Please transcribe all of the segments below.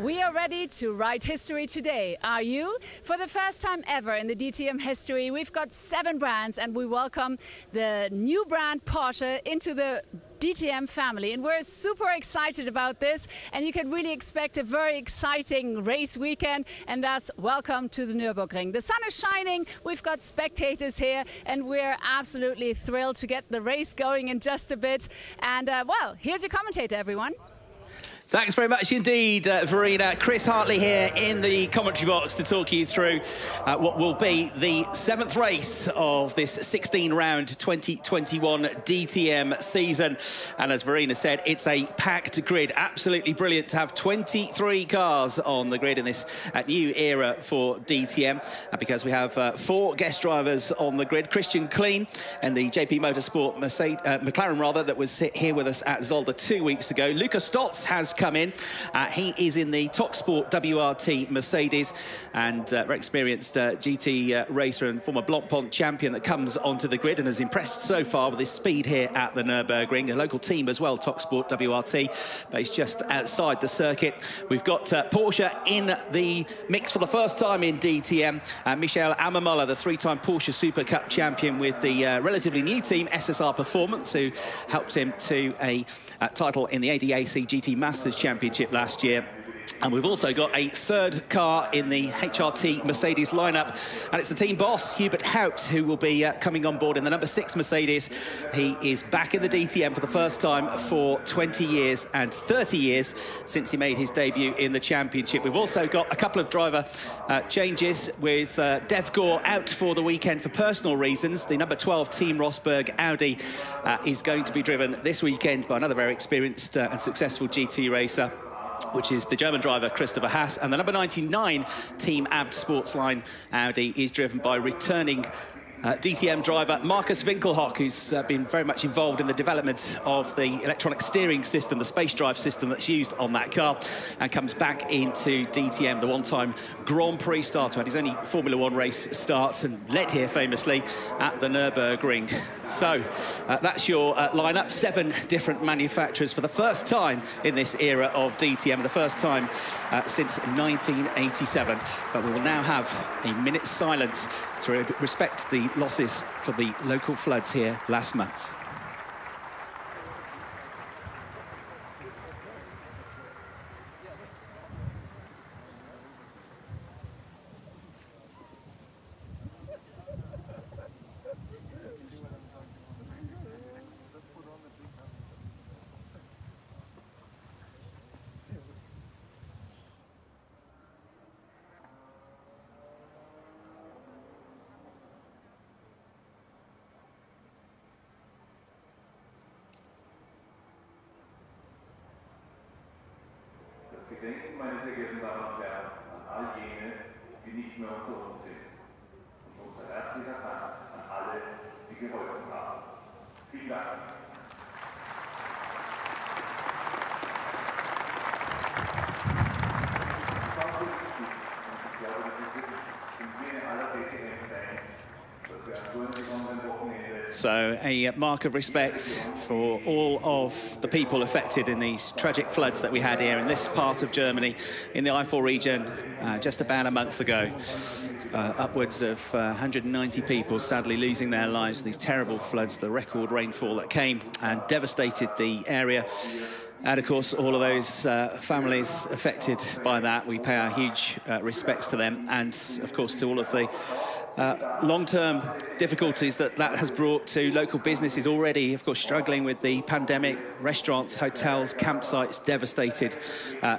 We are ready to write history today. Are you? For the first time ever in the DTM history, we've got 7 brands and we welcome the new brand Porsche into the DTM family, and we're super excited about this, and you can really expect a very exciting race weekend, and thus welcome to the Nürburgring. The sun is shining, we've got spectators here, and we're absolutely thrilled to get the race going in just a bit. And well, here's your commentator, everyone. Thanks very much indeed, Verena. Chris Hartley here in the commentary box to talk you through what will be the 7th race of this 16-round 2021 DTM season. And as Verena said, it's a packed grid. Absolutely brilliant to have 23 cars on the grid in this new era for DTM. Because we have 4 guest drivers on the grid. Christian Kleen and the JP Motorsport McLaren that was here with us at Zolder 2 weeks ago. Lucas Stoltz has come in. He is in the Sport WRT Mercedes, and very experienced GT racer and former Blancpain champion that comes onto the grid and has impressed so far with his speed here at the Nürburgring. A local team as well, Sport WRT, based just outside the circuit. We've got Porsche in the mix for the first time in DTM. Michael Ammermuller, the 3-time Porsche Super Cup champion with the relatively new team SSR Performance, who helped him to a title in the ADAC GT Masters Championship last year. And we've also got a 3rd car in the HRT Mercedes lineup, and it's the team boss, Hubert Haupt, who will be coming on board in the number 6 Mercedes. He is back in the DTM for the first time for 20 years and 30 years since he made his debut in the championship. We've also got a couple of driver changes, with Dev Gore out for the weekend for personal reasons. The number 12 Team Rosberg Audi is going to be driven this weekend by another very experienced and successful GT racer, which is the German driver Christopher Haas. And the number 99 Team Abt Sportsline Audi is driven by returning DTM driver Markus Winkelhock, who's been very much involved in the development of the electronic steering system, the space drive system that's used on that car, and comes back into DTM, the one-time Grand Prix starter. Had his only Formula 1 race starts and led here famously at the Nürburgring. So that's your lineup. 7 different manufacturers for the first time in this era of DTM, the first time since 1987. But we will now have a minute's silence to respect the losses for the local floods here last month. Das Gedenken, meine sehr geehrten Damen und Herren, an all jene, die nicht mehr unter uns sind. Und unser herzlicher Dank an alle, die geholfen haben. Vielen Dank. Es war so wichtig, und ich glaube, das ist wirklich im Sinne aller DTM-Fans, dass wir an so einem besonderen Wochenende. So a mark of respect for all of the people affected in these tragic floods that we had here in this part of Germany, in the Eifel region, just about a month ago. Upwards of 190 people sadly losing their lives in these terrible floods, the record rainfall that came and devastated the area. And of course, all of those families affected by that, we pay our huge respects to them, and of course to all of the long-term difficulties that has brought to local businesses already, of course, struggling with the pandemic. Restaurants, hotels, campsites devastated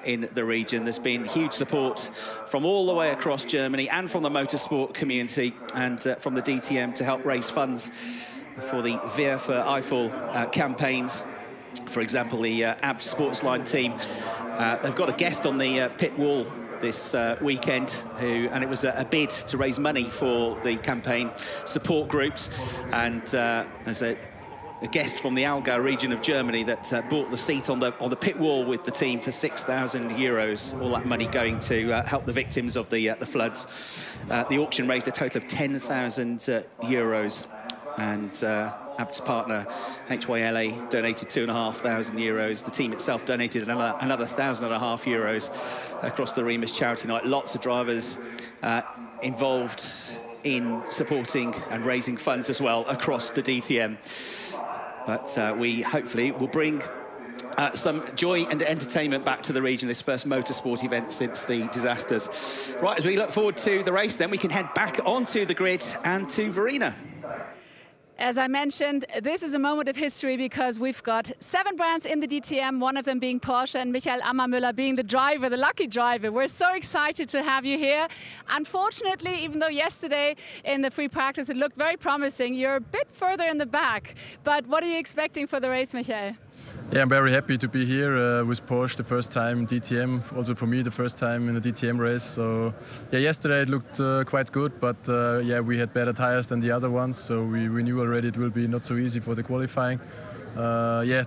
in the region. There's been huge support from all the way across Germany and from the motorsport community and from the DTM to help raise funds for the Wir für Eifel campaigns. For example, the Abt Sportsline team, they've got a guest on the pit wall this weekend, and it was a bid to raise money for the campaign support groups, and there's a guest from the Allgäu region of Germany that bought the seat on the pit wall with the team for €6,000. All that money going to help the victims of the floods. The auction raised a total of €10,000, and Abt's partner, HYLA, donated €2,500. The team itself donated another €1,500 across the Remus charity night. Lots of drivers involved in supporting and raising funds as well across the DTM. But we hopefully will bring some joy and entertainment back to the region, this first motorsport event since the disasters. Right, as we look forward to the race, then we can head back onto the grid and to Verena. As I mentioned, this is a moment of history because we've got 7 brands in the DTM, one of them being Porsche and Michael Ammermüller being the driver, the lucky driver. We're so excited to have you here. Unfortunately, even though yesterday in the free practice it looked very promising, you're a bit further in the back. But what are you expecting for the race, Michael? Yeah, I'm very happy to be here with Porsche, the first time DTM, also for me the first time in a DTM race. So yeah, yesterday it looked quite good, but yeah, we had better tires than the other ones, so we knew already it will be not so easy for the qualifying. Yeah,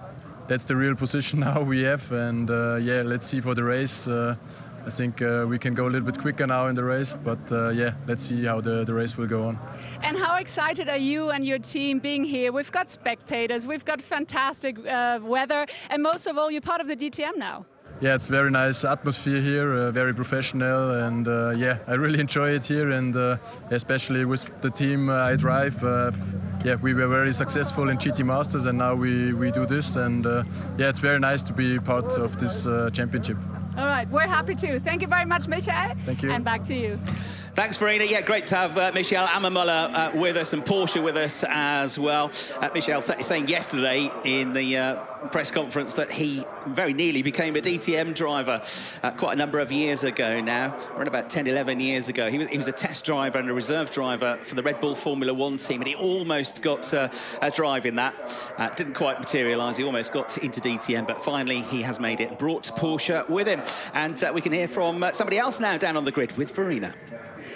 that's the real position now we have, and yeah, let's see for the race. I think we can go a little bit quicker now in the race, but yeah, let's see how the race will go on. And how excited are you and your team being here? We've got spectators, we've got fantastic weather, and most of all, you're part of the DTM now. Yeah, it's very nice atmosphere here, very professional, and yeah, I really enjoy it here, and especially with the team I drive. Yeah, we were very successful in GT Masters, and now we do this, and yeah, it's very nice to be part of this championship. All right, we're happy too. Thank you very much, Michael. Thank you. And back to you. Thanks, Verena. Yeah, great to have Michael Ammermüller with us and Porsche with us as well. Michael saying yesterday in the press conference that he very nearly became a DTM driver quite a number of years ago now. Around about 10, 11 years ago. He was a test driver and a reserve driver for the Red Bull Formula One team, and he almost got a drive in that. Didn't quite materialise. He almost got into DTM, but finally he has made it and brought Porsche with him. And we can hear from somebody else now down on the grid with Verena.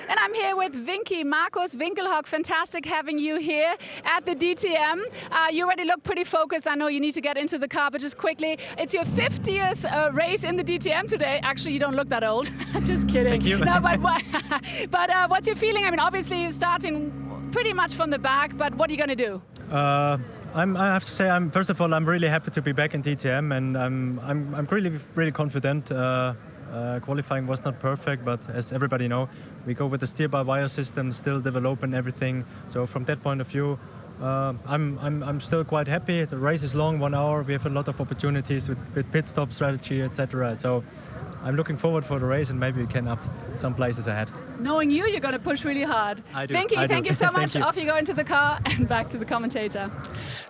And I'm here with Vinky, Markus Winkelhock. Fantastic having you here at the DTM. You already look pretty focused. I know you need to get into the car, but just quickly, it's your 50th race in the DTM today. Actually, you don't look that old. Just kidding. Thank you. No, but what's your feeling? I mean, obviously, you're starting pretty much from the back, but what are you going to do? I have to say, first of all, I'm really happy to be back in DTM, and I'm really confident. Qualifying was not perfect, but as everybody know, we go with the steer-by-wire system, still developing everything. So from that point of view, I'm still quite happy. The race is long, 1 hour. We have a lot of opportunities with pit stop strategy, etc. So I'm looking forward for the race, and maybe we can up some places ahead. Knowing you're going to push really hard. I do. Vinky, thank you so much. Thank you. Off you go into the car and back to the commentator.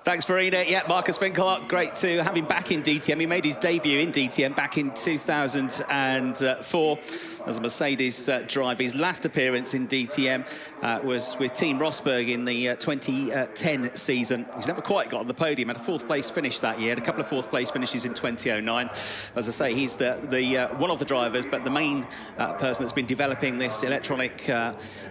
Thanks, Verena. Yeah, Markus Winkelhock, great to have him back in DTM. He made his debut in DTM back in 2004 as a Mercedes driver. His last appearance in DTM was with Team Rosberg in the 2010 season. He's never quite got on the podium, had a 4th place finish that year, had a couple of 4th place finishes in 2009. As I say, he's the one of the drivers, but the main person that's been developing this electronic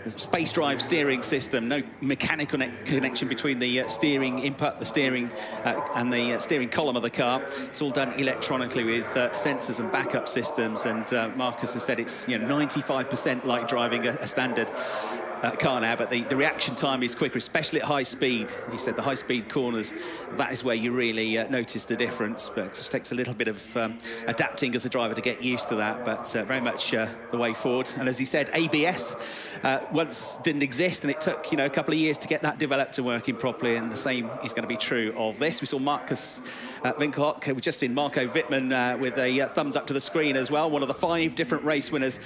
space drive steering system. No mechanical connection between the steering input, the steering and the steering column of the car. It's all done electronically with sensors and backup systems, and Markus has said it's 95% like driving a standard car now, but the reaction time is quicker, especially at high speed. He said the high speed corners, that is where you really notice the difference, but it just takes a little bit of adapting as a driver to get used to that, but very much the way forward. And as he said, ABS once didn't exist, and it took a couple of years to get that developed and working properly, and the same is going to be true of this. We saw Markus Winkelhock, we've just seen Marco Wittmann with a thumbs up to the screen as well, one of the 5 different race winners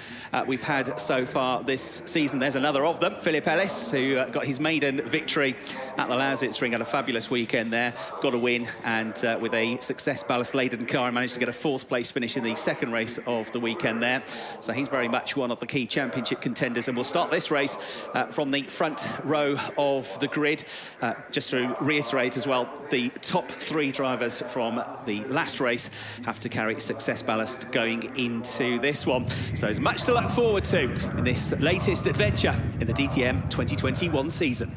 we've had so far this season. There's another of them, Philip Ellis, who got his maiden victory at the Lausitzring, had a fabulous weekend there, got a win, and with a success ballast-laden car, managed to get a 4th place finish in the 2nd race of the weekend there. So he's very much one of the key championship contenders, and we'll start this race from the front row of the grid. Just to reiterate as well, the top 3 drivers from the last race have to carry success ballast going into this one. So there's much to look forward to in this latest adventure in the DTM 2021 season.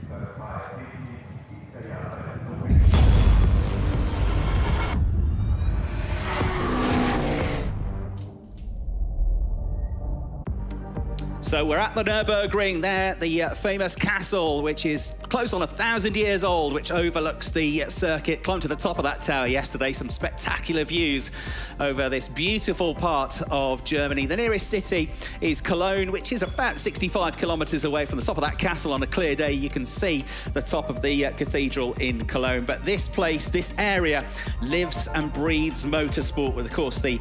So we're at the Nurburgring there, the famous castle, which is close on 1,000 years old, which overlooks the circuit. Climbed to the top of that tower yesterday. Some spectacular views over this beautiful part of Germany. The nearest city is Cologne, which is about 65 kilometers away from the top of that castle. On a clear day, you can see the top of the cathedral in Cologne. But this place, this area, lives and breathes motorsport with, of course, the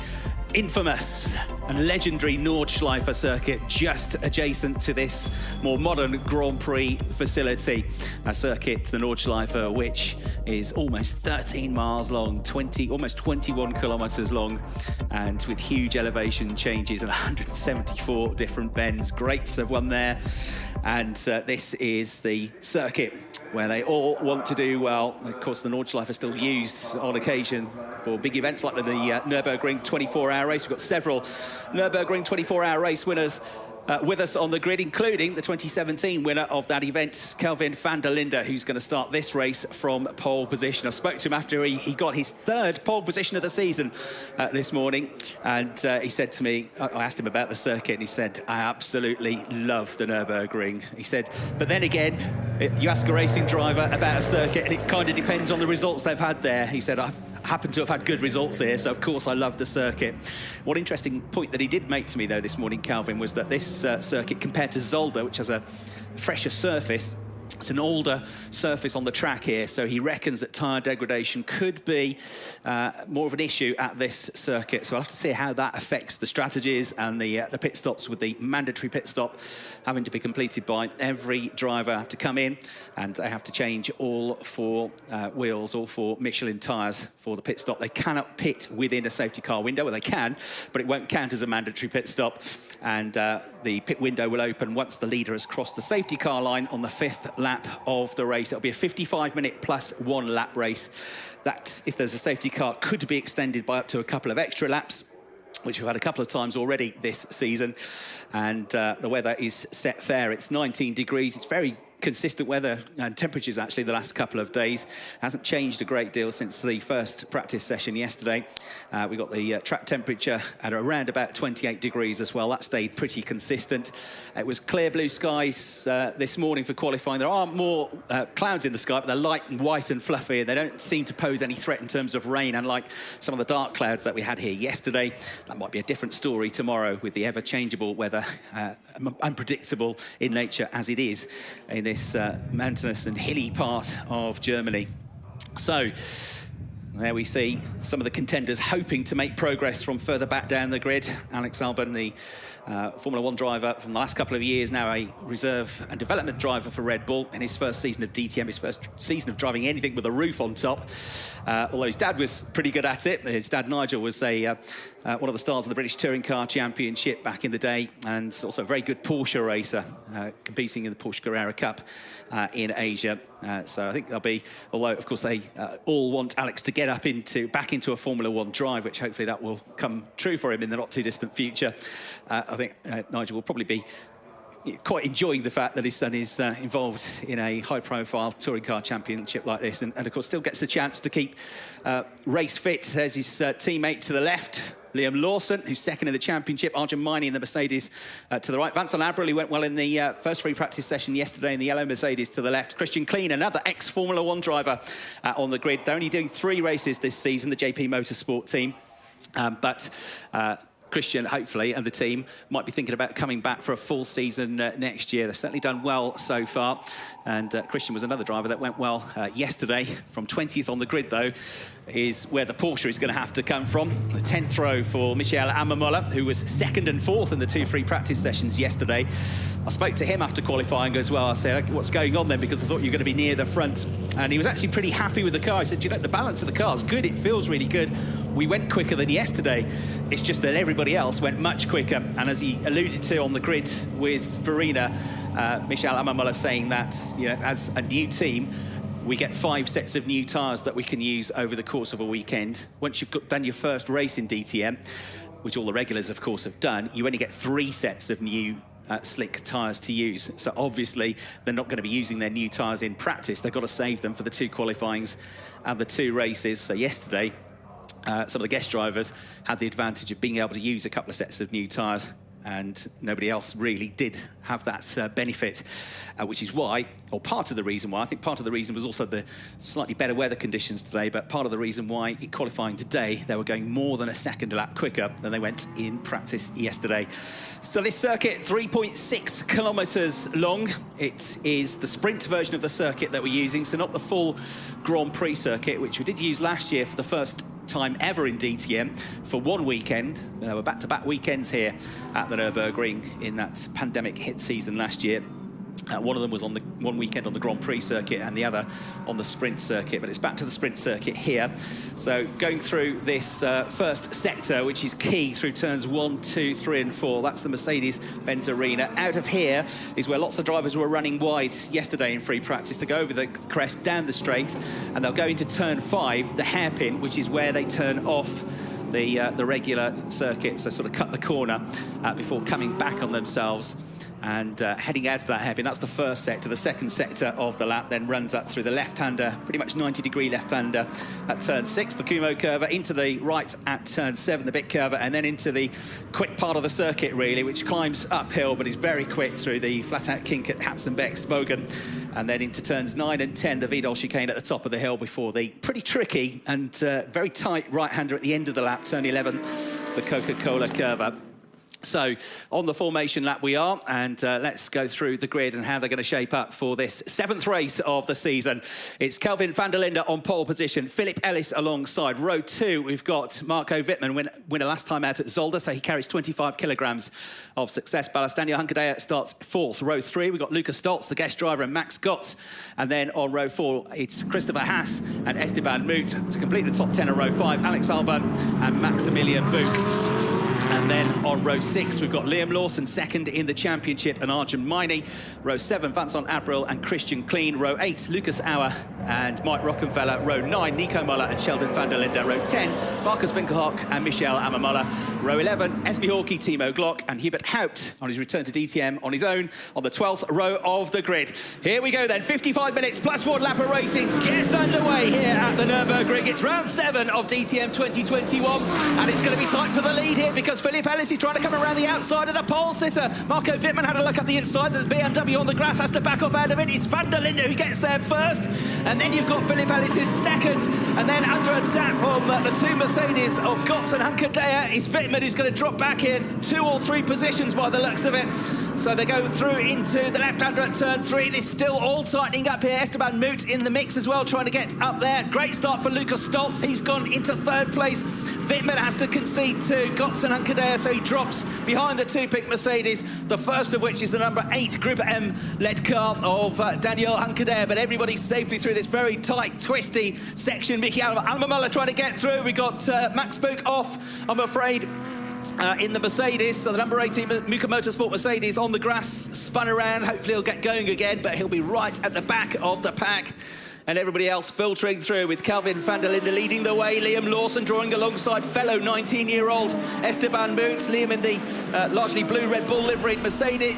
infamous and legendary Nordschleife circuit just adjacent to this more modern Grand Prix facility. A circuit, the Nordschleife, which is almost 13 miles long, almost 21 kilometers long, and with huge elevation changes and 174 different bends. Greats have won there. And this is the circuit where they all want to do well. Of course, the Nordschleife are still used on occasion for big events like the Nürburgring 24-hour race. We've got several Nürburgring 24-hour race winners with us on the grid, including the 2017 winner of that event, Kelvin Van Der Linde, who's going to start this race from pole position. I spoke to him after he got his third pole position of the season this morning, and he said to me, I asked him about the circuit, and he said, I absolutely love the Nürburgring. He said, but then again, you ask a racing driver about a circuit, and it kind of depends on the results they've had there. He said, I've happened to have had good results here, so of course I love the circuit. One interesting point that he did make to me, though, this morning, Calvin, was that this circuit, compared to Zolder, which has a fresher surface, it's an older surface on the track here, so he reckons that tyre degradation could be more of an issue at this circuit. So I'll have to see how that affects the strategies and the pit stops, with the mandatory pit stop having to be completed by every driver. Have to come in and they have to change all four wheels, all four Michelin tyres for the pit stop. They cannot pit within a safety car window. Well, they can, but it won't count as a mandatory pit stop. And the pit window will open once the leader has crossed the safety car line on the 5th lap of the race. It'll be a 55-minute plus 1 lap race. That, if there's a safety car, could be extended by up to a couple of extra laps, which we've had a couple of times already this season. And the weather is set fair. It's 19 degrees. It's very consistent weather and temperatures, actually, the last couple of days. Hasn't changed a great deal since the first practice session yesterday. We got the track temperature at around about 28 degrees as well. That stayed pretty consistent. It was clear blue skies this morning for qualifying. There are more clouds in the sky, but they're light and white and fluffy. They don't seem to pose any threat in terms of rain, unlike some of the dark clouds that we had here yesterday. That might be a different story tomorrow with the ever-changeable weather, unpredictable in nature as it is in this mountainous and hilly part of Germany. So there we see some of the contenders hoping to make progress from further back down the grid. Alex Albon, the Formula 1 driver from the last couple of years, now a reserve and development driver for Red Bull in his first season of DTM, his first season of driving anything with a roof on top. Although his dad was pretty good at it. His dad, Nigel, was one of the stars of the British Touring Car Championship back in the day, and also a very good Porsche racer, competing in the Porsche Carrera Cup in Asia. So I think they'll be, although of course they all want Alex to get back into a Formula 1 drive, which hopefully that will come true for him in the not too distant future. I think Nigel will probably be quite enjoying the fact that his son is involved in a high-profile touring car championship like this, and of course still gets the chance to keep race fit. There's his teammate to the left, Liam Lawson, who's second in the championship. Arjun Maini in the Mercedes to the right. Vincent Labril, went well in the first free practice session yesterday in the yellow Mercedes to the left. Christian Klein, another ex-Formula 1 driver on the grid. They're only doing 3 races this season, the JP Motorsport team. But Christian, hopefully, and the team might be thinking about coming back for a full season next year. They've certainly done well so far. And Christian was another driver that went well yesterday. From 20th on the grid, though, is where the Porsche is going to have to come from. The 10th row for Michael Ammermuller, who was 2nd and 4th in the 2 free practice sessions yesterday. I spoke to him after qualifying as well. I said, what's going on then? Because I thought you were going to be near the front. And he was actually pretty happy with the car. He said, you know, the balance of the car is good. It feels really good. We went quicker than yesterday. It's just that everybody else went much quicker. And as he alluded to on the grid with Verena, Michael Ammermuller saying that, you know, as a new team, we get 5 sets of new tyres that we can use over the course of a weekend. Once you've done your first race in DTM, which all the regulars, of course, have done, you only get 3 sets of new slick tyres to use. So obviously, they're not going to be using their new tyres in practice. They've got to save them for the 2 qualifyings and the 2 races. So yesterday, some of the guest drivers had the advantage of being able to use a couple of sets of new tyres and nobody else really did have that benefit, which is why, or part of the reason why, I think part of the reason was also the slightly better weather conditions today, but part of the reason why in qualifying today, they were going more than a second a lap quicker than they went in practice yesterday. So this circuit, 3.6 kilometres long. It is the sprint version of the circuit that we're using, so not the full Grand Prix circuit, which we did use last year for the first time ever in DTM for one weekend. There were back-to-back weekends here at the Nurburgring in that pandemic hit season last year. One of them was on the one weekend on the Grand Prix circuit and the other on the sprint circuit, but it's back to the sprint circuit here. So going through this first sector, which is key through turns 1, 2, 3 and 4, that's the Mercedes-Benz Arena. Out of here is where lots of drivers were running wide yesterday in free practice to go over the crest, down the straight, and they'll go into turn 5, the hairpin, which is where they turn off the regular circuit, so sort of cut the corner before coming back on themselves and heading out to that hairpin. That's the first sector. The second sector of the lap then runs up through the left-hander, pretty much 90-degree left-hander at turn 6, the Kumo curve, into the right at turn 7, the bit curve, and then into the quick part of the circuit, really, which climbs uphill, but is very quick through the flat-out kink at Hatzenbeck, Spogen, and then into turns 9 and 10, the Vidal chicane at the top of the hill before the pretty tricky and very tight right-hander at the end of the lap, turn 11, the Coca-Cola curve up. So on the formation lap we are, and let's go through the grid and how they're going to shape up for this 7th race of the season. It's Kelvin Van Der Linde on pole position, Philip Ellis alongside. Row 2, we've got Marco Wittmann, winner last time out at Zolder, so he carries 25 kilograms of success ballast. Daniel Hunkerdea starts 4th. Row 3, we've got Lucas Stoltz, the guest driver, and Max Gotts. And then on row 4, it's Christopher Haas and Esteban Moot to complete the top 10 of row 5, Alex Albon and Maximilian Buch. And then on row 6, we've got Liam Lawson second in the championship and Arjun Maini. Row 7, Vincent Abril and Christian Kleen. Row 8, Lucas Auer and Mike Rockefeller. Row 9, Nico Muller and Sheldon van der Linde. Row 10, Marcus Winkelhock and Michel Amamola. Row 11, Esme Hawkey, Timo Glock and Hubert Haupt on his return to DTM on his own on the 12th row of the grid. Here we go then, 55 minutes plus 1 lap of racing gets underway here at the Nürburgring. It's round 7 of DTM 2021 and it's going to be tight for the lead here because Philip Ellis is trying to come around the outside of the pole sitter. Marco Wittmann had a look at the inside. The BMW on the grass has to back off out of it. It's Van der Linde who gets there first. And then you've got Philip Ellis in second. And then under attack from the 2 Mercedes of Gotts and Hunkerdea is Wittmann, who's going to drop back here 2 or 3 positions by the looks of it. So they go through into the left-hander at turn 3. This still all tightening up here. Esteban Moot in the mix as well, trying to get up there. Great start for Lucas Stoltz. He's gone into 3rd place. Wittmann has to concede to Gotts and Hunkerdea, so he drops behind the 2-pick Mercedes, the first of which is the number 8 Group M led car of Daniel Hunkerdea, but everybody's safely through this very tight, twisty section. Michi Almamola trying to get through. We got Max Buch off, I'm afraid, in the Mercedes. So the number 18 Muka Motorsport Mercedes on the grass, spun around. Hopefully he'll get going again, but he'll be right at the back of the pack. And everybody else filtering through with Kelvin Van Der Linde leading the way. Liam Lawson drawing alongside fellow 19-year-old Esteban Moot. Liam in the largely blue Red Bull liveried Mercedes.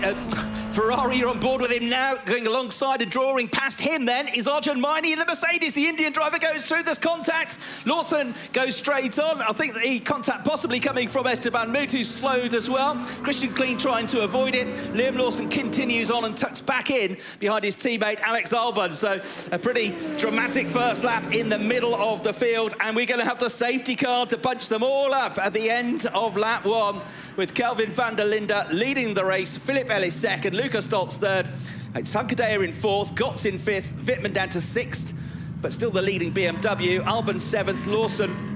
Ferrari are on board with him now, going alongside and drawing past him then is Arjun Maini in the Mercedes. The Indian driver goes through, there's contact. Lawson goes straight on. I think the contact possibly coming from Esteban Moot, who's slowed as well. Christian Kleen trying to avoid it. Liam Lawson continues on and tucks back in behind his teammate Alex Albon. So a pretty dramatic first lap in the middle of the field, and we're going to have the safety car to bunch them all up at the end of lap 1 with Kelvin Van Der Linde leading the race, Philip Ellis second, Lucas Stoltz third, it's Hunkerdea in 4th, Gotts in 5th, Wittmann down to 6th, but still the leading BMW, Albon 7th, Lawson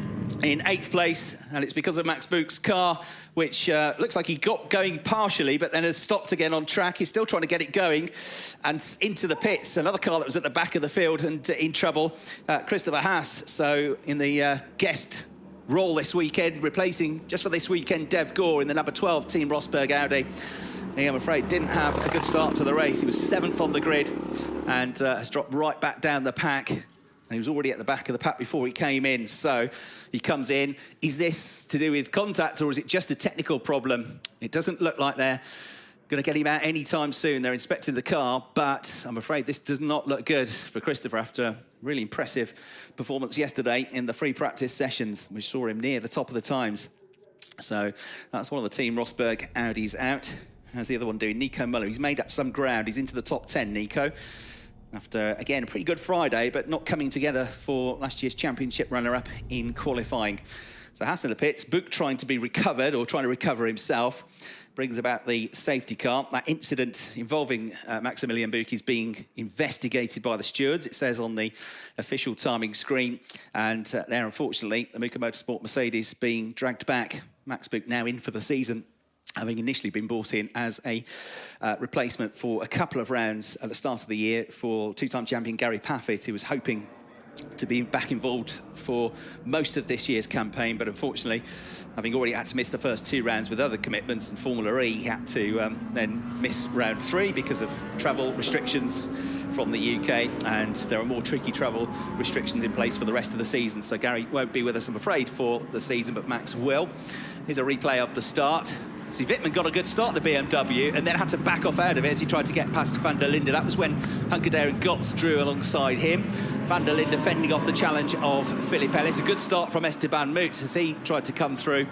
in 8th place, and it's because of Max Buch's car, which looks like he got going partially, but then has stopped again on track. He's still trying to get it going, and into the pits. Another car that was at the back of the field and in trouble, Christopher Haas. So in the guest role this weekend, replacing just for this weekend Dev Gore in the number 12 Team Rosberg Audi. He, I'm afraid, didn't have a good start to the race. He was 7th on the grid and has dropped right back down the pack. And he was already at the back of the pack before he came in. So he comes in. Is this to do with contact or is it just a technical problem? It doesn't look like they're going to get him out anytime soon. They're inspecting the car, but I'm afraid this does not look good for Christopher after a really impressive performance yesterday in the free practice sessions. We saw him near the top of the times. So that's one of the Team Rosberg Audis out. How's the other one doing? Nico Muller. He's made up some ground. He's into the top 10, Nico. After, again, a pretty good Friday, but not coming together for last year's championship runner-up in qualifying. So Haas in the pits, Buch trying to be recovered, or trying to recover himself, brings about the safety car. That incident involving Maximilian Buch is being investigated by the stewards, it says on the official timing screen. And there, unfortunately, the Muka Motorsport Mercedes being dragged back. Max Buch now in for the season, having initially been brought in as a replacement for a couple of rounds at the start of the year for two-time champion Gary Paffett, who was hoping to be back involved for most of this year's campaign, but unfortunately, having already had to miss the first 2 rounds with other commitments in Formula E, he had to then miss round 3 because of travel restrictions from the UK, and there are more tricky travel restrictions in place for the rest of the season. So Gary won't be with us, I'm afraid, for the season, but Max will. Here's a replay of the start. See, Wittmann got a good start, the BMW, and then had to back off out of it as he tried to get past Van Der Linde. That was when Hunkedaer and Gotts drew alongside him. Van der Linde fending off the challenge of Philip Ellis. A good start from Esteban Muth as he tried to come through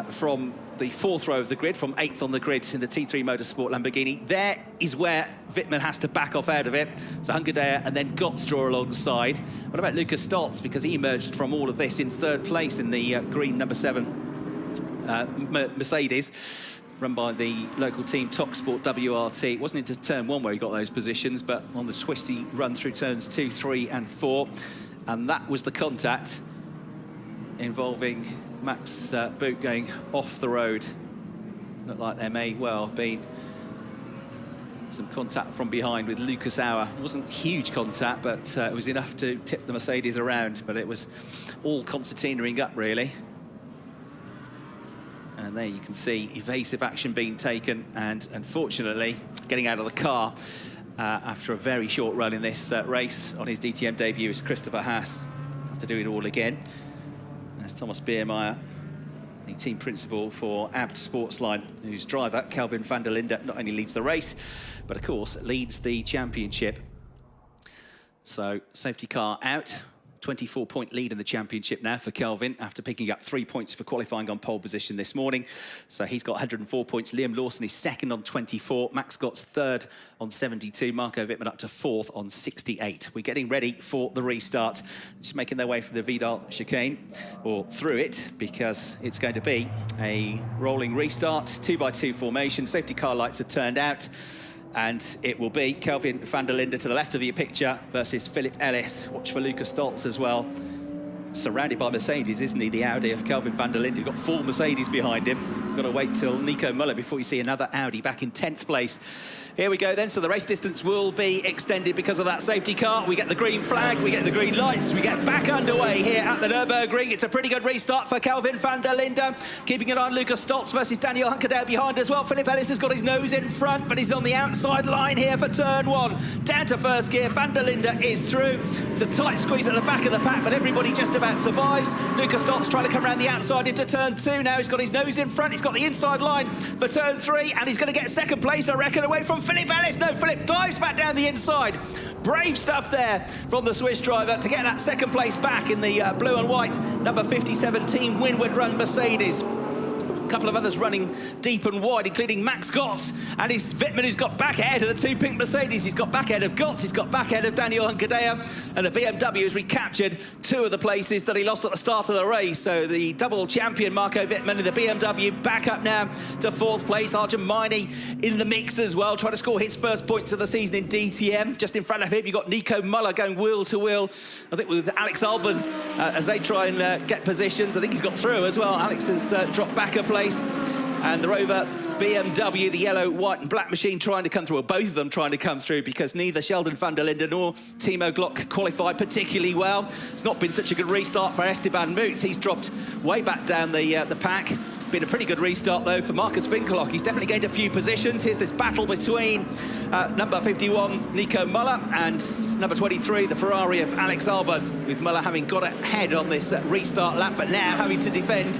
from the 4th row of the grid, from 8th on the grid in the T3 Motorsport Lamborghini. There is where Wittmann has to back off out of it. So Hunkedaer and then Gotts draw alongside. What about Lucas Stoltz? Because he emerged from all of this in 3rd place in the green number 7 Mercedes, run by the local team Talksport WRT. It wasn't into turn 1 where he got those positions, but on the twisty run through turns 2, 3 and 4. And that was the contact involving Max Buch going off the road. Looked like there may well have been some contact from behind with Lucas Auer. It wasn't huge contact, but it was enough to tip the Mercedes around. But it was all concertinaing up, really. And there you can see evasive action being taken, and unfortunately getting out of the car after a very short run in this race on his DTM debut is Christopher Haas. Have to do it all again. There's Thomas Biermeier, the team principal for Abt Sportsline, whose driver, Kelvin Van Der Linde, not only leads the race, but of course leads the championship. So safety car out. 24-point lead in the championship now for Kelvin after picking up 3 points for qualifying on pole position this morning. So he's got 104 points. Liam Lawson is 2nd on 24. Max Gott's 3rd on 72. Marco Wittmann up to 4th on 68. We're getting ready for the restart. Just making their way from the Vidal chicane, or through it, because it's going to be a rolling restart, 2x2 formation. Safety car lights are turned out. And it will be Kelvin Van Der Linde to the left of your picture versus Philip Ellis. Watch for Lucas Stoltz as well. Surrounded by Mercedes, isn't he? The Audi of Kelvin Van Der Linde. You've got 4 Mercedes behind him. Got to wait till Nico Muller before you see another Audi back in 10th place. Here we go then. So the race distance will be extended because of that safety car. We get the green flag, we get the green lights, we get back underway here at the Nürburgring. It's a pretty good restart for Kelvin Van Der Linde. Keeping it on Lucas Stoltz versus Daniel Hunkedaer behind as well. Philip Ellis has got his nose in front, but he's on the outside line here for turn 1. Down to first gear. Van Der Linde is through. It's a tight squeeze at the back of the pack, but everybody just about survives. Lucas Stoltz trying to come around the outside into turn 2 now. He's got his nose in front. He's got the inside line for turn 3, and he's going to get 2nd place, I reckon, away from Philip Ellis. No, Philip dives back down the inside. Brave stuff there from the Swiss driver to get that 2nd place back in the blue and white number 57 Team Windward Run Mercedes. A couple of others running deep and wide, including Max Gotts and his Wittmann, who's got back ahead of the 2 pink Mercedes. He's got back ahead of Gotts, he's got back ahead of Daniel Hunkedaer, and the BMW has recaptured 2 of the places that he lost at the start of the race. So the double champion Marco Wittmann in the BMW back up now to 4th place. Arjun Maini in the mix as well, trying to score his first points of the season in DTM. Just in front of him, you've got Nico Muller going wheel to wheel, I think with Alex Albin as they try and get positions. I think he's got through as well. Alex has dropped back a place. And the Rover BMW, the yellow, white and black machine trying to come through, or both of them trying to come through, because neither Sheldon van der Linde nor Timo Glock qualified particularly well. It's not been such a good restart for Esteban Muth. He's dropped way back down the pack. Been a pretty good restart, though, for Marcus Winkelhock. He's definitely gained a few positions. Here's this battle between number 51, Nico Muller, and number 23, the Ferrari of Alex Albin, with Muller having got ahead on this restart lap, but now having to defend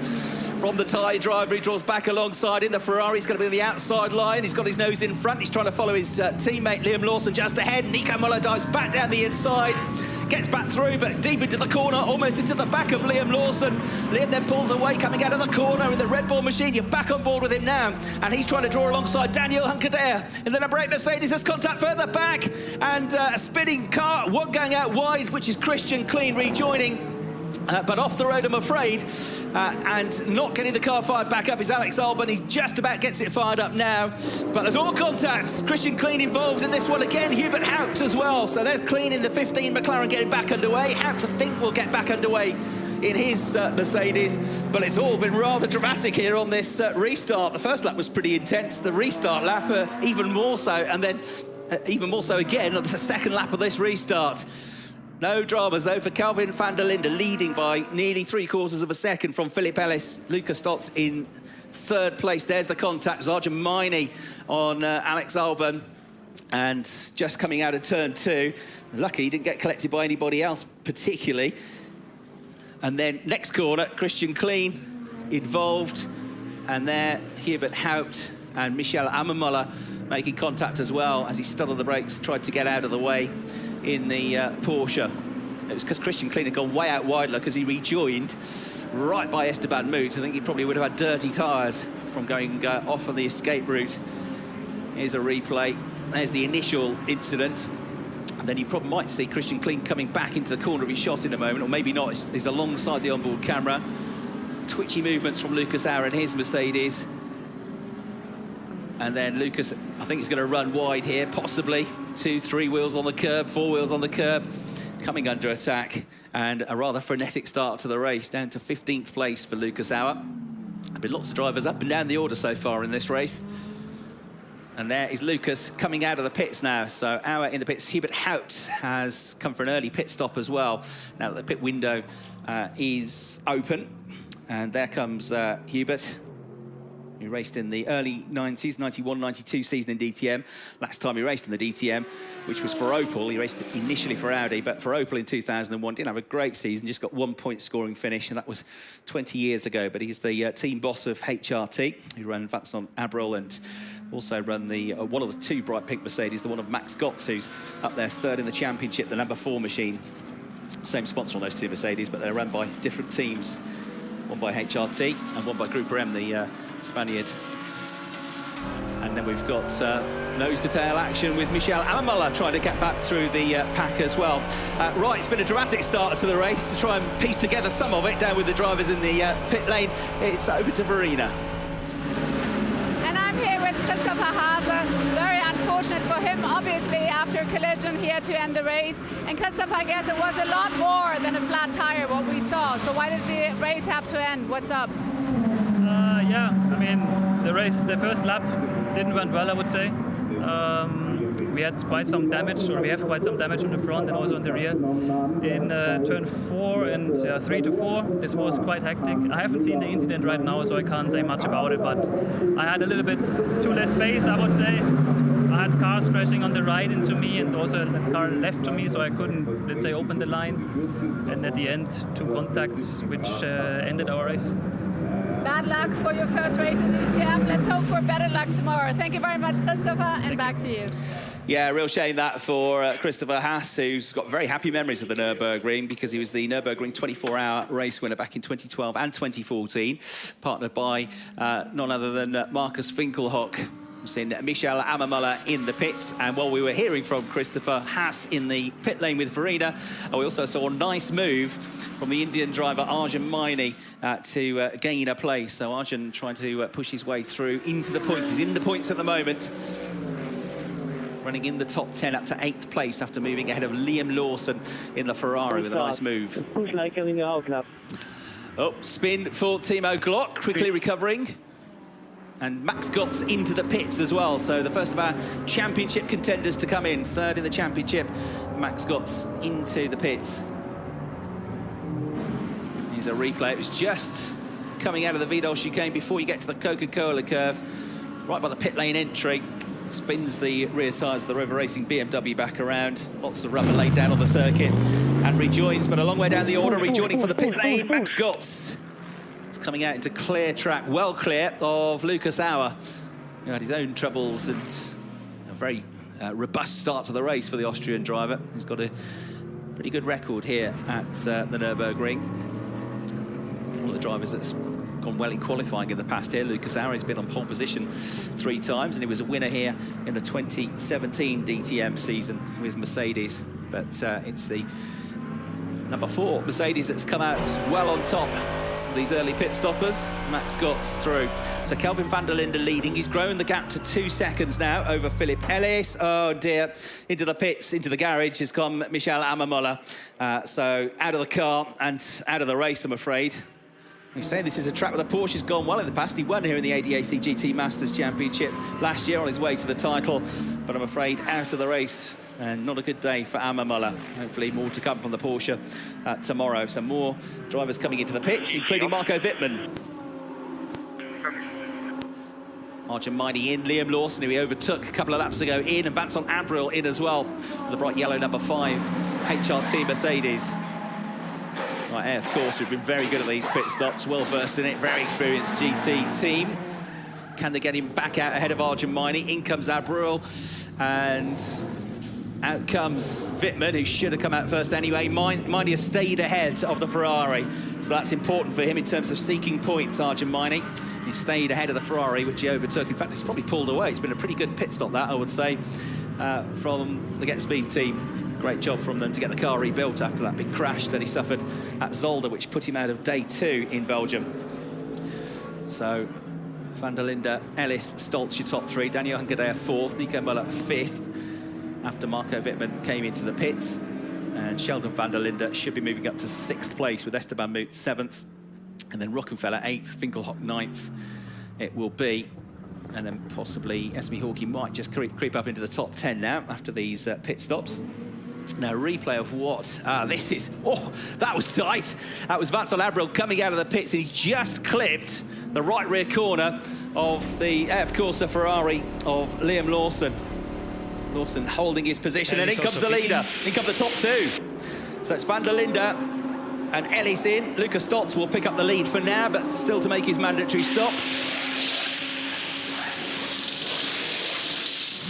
from the Thai driver. He draws back alongside him. The Ferrari's going to be on the outside line. He's got his nose in front. He's trying to follow his teammate Liam Lawson just ahead. Nico Muller dives back down the inside, gets back through, but deep into the corner, almost into the back of Liam Lawson. Liam then pulls away, coming out of the corner with the Red Bull machine. You're back on board with him now, and he's trying to draw alongside Daniel Hunkerdare. And then a break Mercedes has contact further back, and a spinning car, one going out wide, which is Christian Clean rejoining. But off the road, I'm afraid, and not getting the car fired back up is Alex Albin. He just about gets it fired up now, but there's more contacts. Christian Clean involved in this one again, Hubert Haupt as well. So there's Clean in the 15 McLaren getting back underway. Haupt, I think, will get back underway in his Mercedes, but it's all been rather dramatic here on this restart. The first lap was pretty intense, the restart lap even more so, and then even more so again on the second lap of this restart. No dramas, though, for Kelvin Van Der Linde, leading by nearly 3/4 of a second from Philip Ellis. Lucas Stoltz in third place. There's the contact, Arjun Maini on Alex Albin. And just coming out of turn 2. Lucky he didn't get collected by anybody else particularly. And then next corner, Christian Clean involved. And there, Hubert Haupt and Michel Ammermuller making contact as well as he studded the brakes, tried to get out of the way in the Porsche. It was because Christian Clean had gone way out wide because he rejoined right by Esteban Moot. I think he probably would have had dirty tyres from going off on the escape route. Here's a replay. There's the initial incident. And then you probably might see Christian Clean coming back into the corner of his shot in a moment, or maybe not. He's alongside the onboard camera. Twitchy movements from Lucas Auer and his Mercedes. And then Lucas, I think he's going to run wide here, possibly. 2, 3 wheels on the curb, 4 wheels on the curb, coming under attack. And a rather frenetic start to the race, down to 15th place for Lucas Auer. There have been lots of drivers up and down the order so far in this race. And there is Lucas coming out of the pits now. So Auer in the pits. Hubert Haupt has come for an early pit stop as well. Now that the pit window is open. And there comes Hubert. He raced in the early 90s, 91, 92 season in DTM. Last time he raced in the DTM, which was for Opel. He raced initially for Audi, but for Opel in 2001. Didn't have a great season, just got 1 point scoring finish, and that was 20 years ago. But he's the team boss of HRT, who ran Vincent Abril and also run the one of the 2 bright pink Mercedes, the one of Max Gotts, who's up there third in the championship, the number 4 machine. Same sponsor on those 2 Mercedes, but they're run by different teams. One by HRT and one by Grupo M, the Spaniard. And then we've got nose-to-tail action with Michel Ammermuller trying to get back through the pack as well. Right, it's been a dramatic start to the race. To try and piece together some of it, down with the drivers in the pit lane, it's over to Verena. And I'm here with Christopher Haase. Very unfortunate for him, obviously, after a collision he had to end the race. And Christopher, I guess it was a lot more than a flat tire, what we saw. So why did the race have to end? What's up? Yeah, I mean, the first lap didn't went well, I would say. We had quite some damage, or we have quite some damage on the front and also on the rear. In turn 4 and 3 to 4, this was quite hectic. I haven't seen the incident right now, so I can't say much about it, but I had a little bit too less space, I would say. I had cars crashing on the right into me and also a car left to me, so I couldn't, let's say, open the line. And at the end, 2 contacts, which ended our race. Bad luck for your first race in the DTM. Let's hope for better luck tomorrow. Thank you very much, Christopher, and back to you. Yeah, real shame that for Christopher Haase, who's got very happy memories of the Nürburgring because he was the Nürburgring 24-hour race winner back in 2012 and 2014, partnered by none other than Marcus Finkelhock. We've seen Michel Ammermuller in the pits, and while we were hearing from Christopher Haase in the pit lane with Verena, we also saw a nice move from the Indian driver Arjun Maini to gain a place. So Arjun trying to push his way through into the points. He's in the points at the moment, running in the top 10 up to 8th place after moving ahead of Liam Lawson in the Ferrari with a nice move. Oh, spin for Timo Glock, quickly recovering. And Max Gotts into the pits as well. So the first of our championship contenders to come in. Third in the championship, Max Gotts into the pits. Here's a replay. It was just coming out of the Vidal chicane before you get to the Coca-Cola curve. Right by the pit lane entry. Spins the rear tyres of the Rover Racing BMW back around. Lots of rubber laid down on the circuit. And rejoins, but a long way down the order. Rejoining from the pit lane, Max Gotts. Coming out into clear track, well clear of Lucas Auer, who had his own troubles and a very robust start to the race for the Austrian driver. He's got to Pretty good record here at the Nürburgring. One of the drivers that's gone well in qualifying in the past here. Lucas Auer's been on pole position 3 times, and he was a winner here in the 2017 DTM season with Mercedes. But it's the number 4 Mercedes that's come out well on top these early pit stoppers. Max Gott's through. So Kelvin Van Der Linde leading. He's grown the gap to 2 seconds now over Philip Ellis. Oh dear. Into the pits, into the garage has come Michael Ammermoller. So out of the car and out of the race, I'm afraid. We say this is a track where the Porsche's gone well in the past. He won here in the ADAC GT Masters Championship last year on his way to the title. But I'm afraid out of the race. And not a good day for Ammermoller. Hopefully more to come from the Porsche tomorrow. So more drivers coming into the pits, including Marco Wittmann. Arjun Maini in, Liam Lawson, who he overtook a couple of laps ago, in, and Vincent Abril in as well. The bright yellow number 5 HRT Mercedes. Right, of course, we've been very good at these pit stops, well versed in it, very experienced GT team. Can they get him back out ahead of Arjun Maini? In comes Abril, and out comes Wittmann, who should have come out first anyway. Maini has stayed ahead of the Ferrari, so that's important for him in terms of seeking points, Arjun Maini. He stayed ahead of the Ferrari, which he overtook. In fact, he's probably pulled away. It's been a pretty good pit stop, that, I would say, from the Get Speed team. Great job from them to get the car rebuilt after that big crash that he suffered at Zolder, which put him out of day 2 in Belgium. So Van Der Linde, Ellis, Stoltz, your top 3. Daniel Hunkedaer 4th, Nico Müller 5th. After Marco Wittmann came into the pits. And Sheldon Van Der Linde should be moving up to 6th place with Esteban Muth 7th. And then Rockefeller 8th, Finkelhock 9th it will be. And then possibly Esme Hawkey might just creep up into the top 10 now after these pit stops. Now, replay of what? This is... Oh, that was tight. That was Vincent Abril coming out of the pits, and he just clipped the right rear corner of the AF Corse Ferrari of Liam Lawson. Lawson holding his position, and in comes the leader. In come the top 2. So it's Van Der Linde and Ellis in. Lucas Stoltz will pick up the lead for now, but still to make his mandatory stop.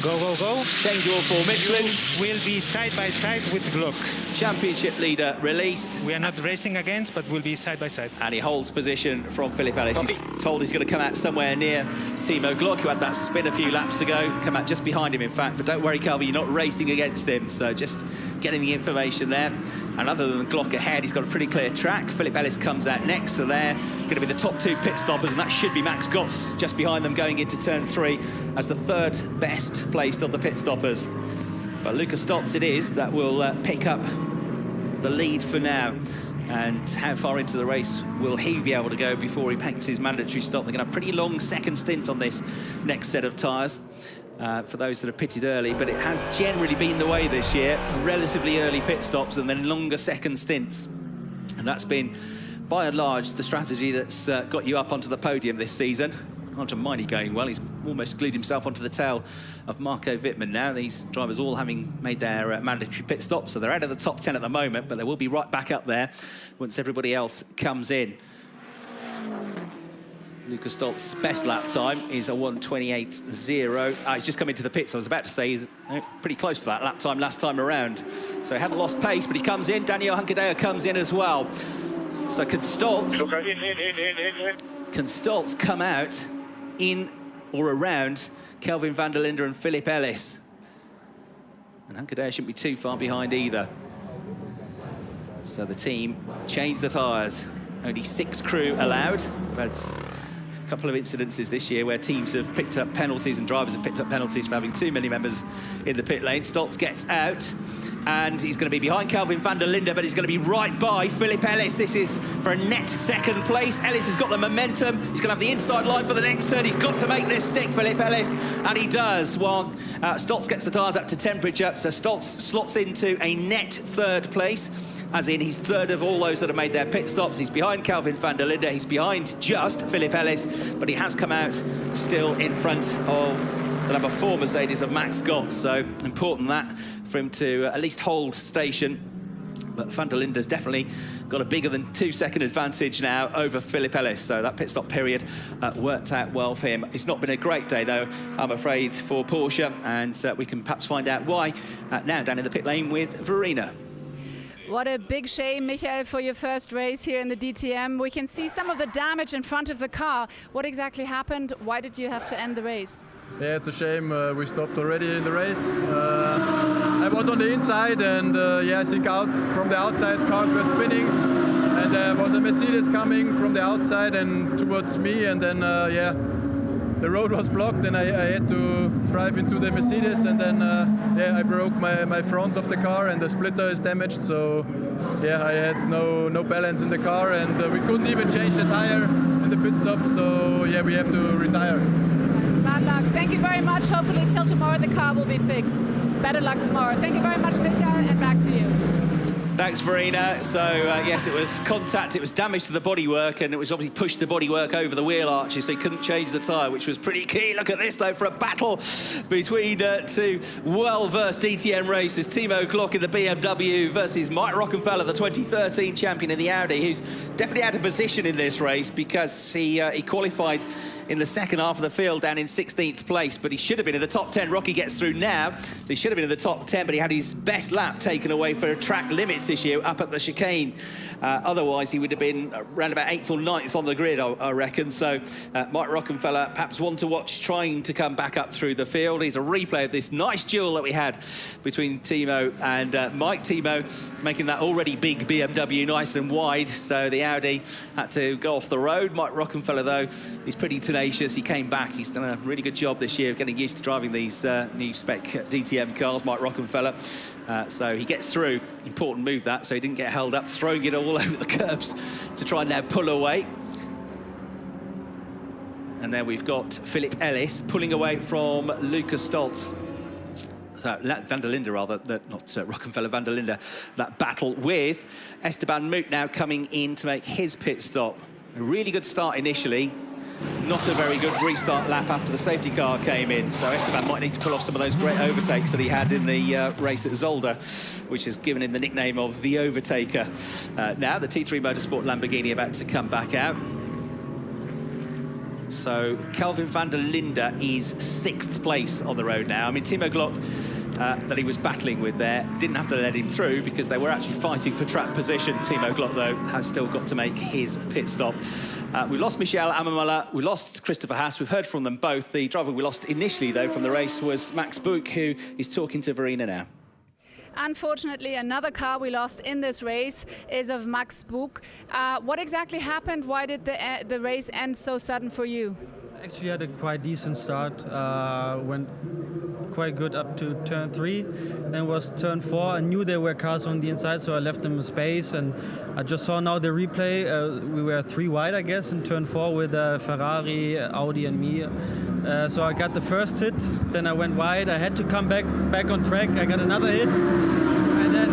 Go, go, go. Change all 4 Michelins. Will be side by side with Gluck. Championship leader released. We are not racing against, but we'll be side by side. And he holds position from Philip Ellis. He's told he's going to come out somewhere near Timo Glock, who had that spin a few laps ago. Come out just behind him, in fact. But don't worry, Kelvin, you're not racing against him. So just getting the information there. And other than Glock ahead, he's got a pretty clear track. Philip Ellis comes out next, so they're going to be the top 2 pit stoppers, and that should be Max Gott's just behind them going into turn 3 as the 3rd best placed of the pit stoppers. But Lucas Stoltz it is that will pick up the lead for now. And how far into the race will he be able to go before he makes his mandatory stop? They're going to have pretty long second stints on this next set of tyres for those that have pitted early, but it has generally been the way this year. Relatively early pit stops and then longer second stints. And that's been, by and large, the strategy that's got you up onto the podium this season. Arjun Maini going well. He's almost glued himself onto the tail of Marco Wittmann now. These drivers all having made their mandatory pit stops, so they're out of the top 10 at the moment, but they will be right back up there once everybody else comes in. Lucas Stoltz's best lap time is a 1:28.0. He's just come into the pits. I was about to say he's pretty close to that lap time last time around. So he hadn't lost pace, but he comes in. Daniel Hunkedaer comes in as well. So can Stoltz come out in or around Kelvin Van Der Linde and Philip Ellis? And Hunkedaer shouldn't be too far behind either. So the team changed the tyres. Only 6 crew allowed. That's a couple of incidences this year where teams have picked up penalties and drivers have picked up penalties for having too many members in the pit lane. Stoltz gets out, and he's going to be behind Kelvin Van Der Linde, but he's going to be right by Philip Ellis. This is for a net 2nd place. Ellis has got the momentum. He's going to have the inside line for the next turn. He's got to make this stick, Philip Ellis, and he does, while Stoltz gets the tyres up to temperature. So Stoltz slots into a net 3rd place, as in he's 3rd of all those that have made their pit stops. He's behind Kelvin Van Der Linde. He's behind just Philip Ellis, but he has come out still in front of the number 4 Mercedes of Max Gott. So important that for him to at least hold station. But Van Der Linde's definitely got a bigger than 2-second advantage now over Philip Ellis. So that pit stop period worked out well for him. It's not been a great day, though, I'm afraid, for Porsche. And we can perhaps find out why now down in the pit lane with Verena. What a big shame, Michael, for your first race here in the DTM. We can see some of the damage in front of the car. What exactly happened? Why did you have to end the race? Yeah, it's a shame. We stopped already in the race. I was on the inside, and yeah, I think out from the outside cars were spinning, and there was a Mercedes coming from the outside and towards me, and then yeah, the road was blocked, and I had to drive into the Mercedes, and then yeah, I broke my front of the car, and the splitter is damaged. So yeah, I had no balance in the car, and we couldn't even change the tire in the pit stop. So yeah, we have to retire. Bad luck. Thank you very much. Hopefully till tomorrow the car will be fixed. Better luck tomorrow. Thank you very much, Michael, and back to you. Thanks, Verena. So, yes, it was contact, it was damage to the bodywork, and it was obviously pushed the bodywork over the wheel arches, so he couldn't change the tyre, which was pretty key. Look at this, though, for a battle between two well-versed DTM racers. Timo Glock in the BMW versus Mike Rockefeller, the 2013 champion in the Audi, who's definitely out of position in this race because he qualified in the second half of the field down in 16th place, but he should have been in the top 10. Rocky gets through now. He should have been in the top 10, but he had his best lap taken away for a track limits issue up at the chicane. Otherwise, he would have been around about 8th or 9th on the grid, I reckon. So Mike Rockefeller, perhaps one to watch, trying to come back up through the field. He's a replay of this nice duel that we had between Timo and Mike. Timo making that already big BMW nice and wide, so the Audi had to go off the road. Mike Rockefeller, though, he's pretty tenacious. He came back. He's done a really good job this year of getting used to driving these new spec DTM cars, Mike Rockefeller. So he gets through. Important move that, so he didn't get held up, throwing it all over the curbs to try and now pull away. And then we've got Philip Ellis pulling away from Lucas Stoltz. Van Der Linde, rather, not Rockefeller, Van Der Linde. That battle with Esteban Moot now coming in to make his pit stop. A really good start initially. Not a very good restart lap after the safety car came in, so Esteban might need to pull off some of those great overtakes that he had in the race at Zolder, which has given him the nickname of the Overtaker. Now the T3 Motorsport Lamborghini about to come back out. So Kelvin Van Der Linde is 6th place on the road now. I mean, Timo Glock, that he was battling with there, didn't have to let him through because they were actually fighting for track position. Timo Glock, though, has still got to make his pit stop. We lost Michel Ammermuller, we lost Christopher Haas. We've heard from them both. The driver we lost initially, though, from the race was Max Buch, who is talking to Verena now. Unfortunately, another car we lost in this race is of Max Buch. What exactly happened? Why did the race end so sudden for you? Actually had a quite decent start, went quite good up to turn 3, then was turn 4. I knew there were cars on the inside, so I left them space, and I just saw now the replay. We were 3 wide, I guess, in turn 4 with Ferrari, Audi and me. So I got the first hit, then I went wide. I had to come back on track. I got another hit, and then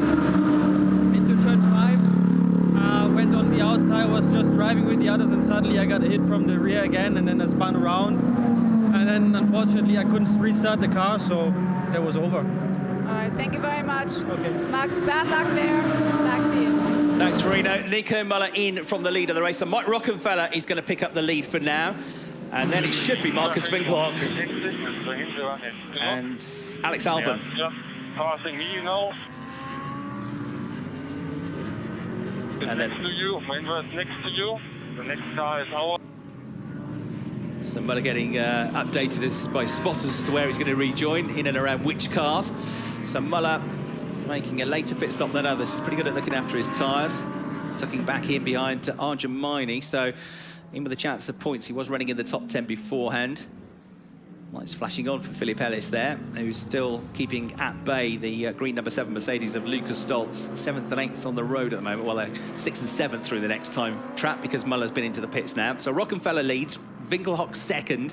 into turn 5, went on the outside, was just driving with the others, and suddenly I got a hit from the rear again, and then I spun around. And then, unfortunately, I couldn't restart the car, so that was over. All right, thank you very much. Okay. Max, bad luck there. Back to you. Thanks, Verena. Nico Muller in from the lead of the race. So Mike Rockefeller is going to pick up the lead for now. And then it should be Marcus Winkelhock and Alex Alvin. Passing me now. And then next to you, mine was next to you. The next car is ours. So Muller getting updated by spotters as to where he's going to rejoin, in and around which cars. So Muller making a later pit stop than others. He's pretty good at looking after his tyres, tucking back in behind Argemini. So in with a chance of points. He was running in the top 10 beforehand. Lights flashing on for Philip Ellis there, who's still keeping at bay the green number 7 Mercedes of Lucas Stoltz. 7th and 8th on the road at the moment. Well, they're 6th and 7th through the next time trap because Muller's been into the pits now. So Rockefeller leads, Winkelhock 2nd.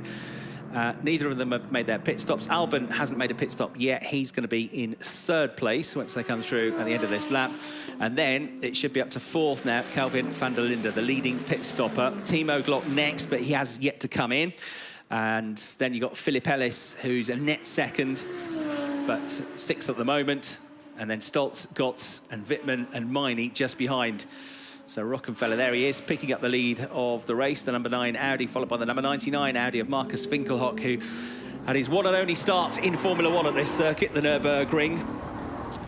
Neither of them have made their pit stops. Alvin hasn't made a pit stop yet. He's going to be in 3rd place once they come through at the end of this lap. And then it should be up to 4th now. Kelvin Van Der Linde, the leading pit stopper. Timo Glock next, but he has yet to come in. And then you've got Philip Ellis, who's a net 2nd, but 6th at the moment. And then Stoltz, Gotts, and Wittmann and Miney just behind. So Rockefeller, there he is, picking up the lead of the race. The number 9 Audi, followed by the number 99 Audi of Marcus Winkelhock, who had his one and only start in Formula 1 at this circuit, the Nurburgring.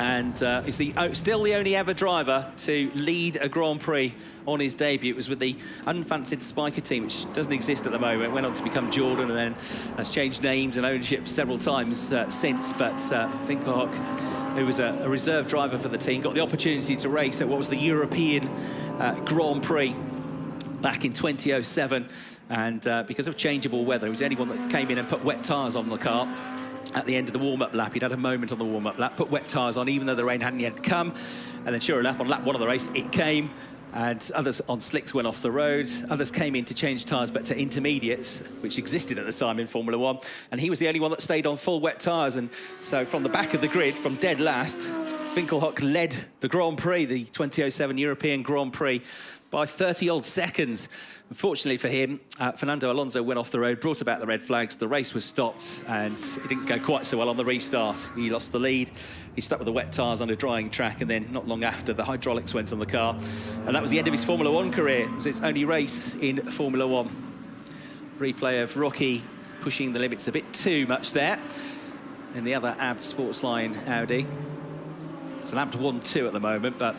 and is still the only ever driver to lead a Grand Prix on his debut. It was with the unfancied Spiker team, which doesn't exist at the moment. It went on to become Jordan and then has changed names and ownership several times since. But Winkelhock, who was a reserve driver for the team, got the opportunity to race at what was the European Grand Prix back in 2007. And because of changeable weather, he was the only one that came in and put wet tyres on the car. At the end of the warm-up lap, he'd had a moment on the warm-up lap, put wet tyres on, even though the rain hadn't yet come. And then sure enough, on lap 1 of the race, it came. And others on slicks went off the road. Others came in to change tyres, but to intermediates, which existed at the time in Formula 1. And he was the only one that stayed on full wet tyres. And so from the back of the grid, from dead last, Winkelhock led the Grand Prix, the 2007 European Grand Prix, by 30-odd seconds. Unfortunately for him, Fernando Alonso went off the road, brought about the red flags. The race was stopped, and it didn't go quite so well on the restart. He lost the lead. He stuck with the wet tyres on a drying track, and then not long after, the hydraulics went on the car. And that was the end of his Formula 1 career. It was its only race in Formula 1. Replay of Rocky pushing the limits a bit too much there in the other ABD Sportsline Audi. It's an ABD 1-2 at the moment, but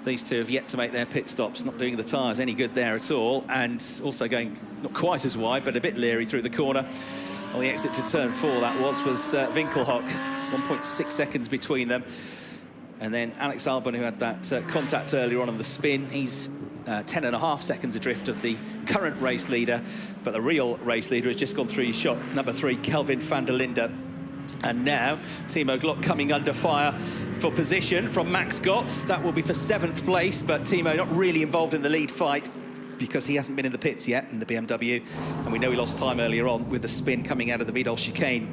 these two have yet to make their pit stops, not doing the tyres any good there at all, and also going not quite as wide, but a bit leery through the corner. On the exit to turn 4, that was Winkelhock, 1.6 seconds between them. And then Alex Albon, who had that contact earlier on the spin, he's 10.5 seconds adrift of the current race leader, but the real race leader has just gone through shot number 3, Kelvin Van Der Linde. And now, Timo Glock coming under fire for position from Max Gotts. That will be for 7th place, but Timo not really involved in the lead fight because he hasn't been in the pits yet in the BMW. And we know he lost time earlier on with the spin coming out of the Vidal chicane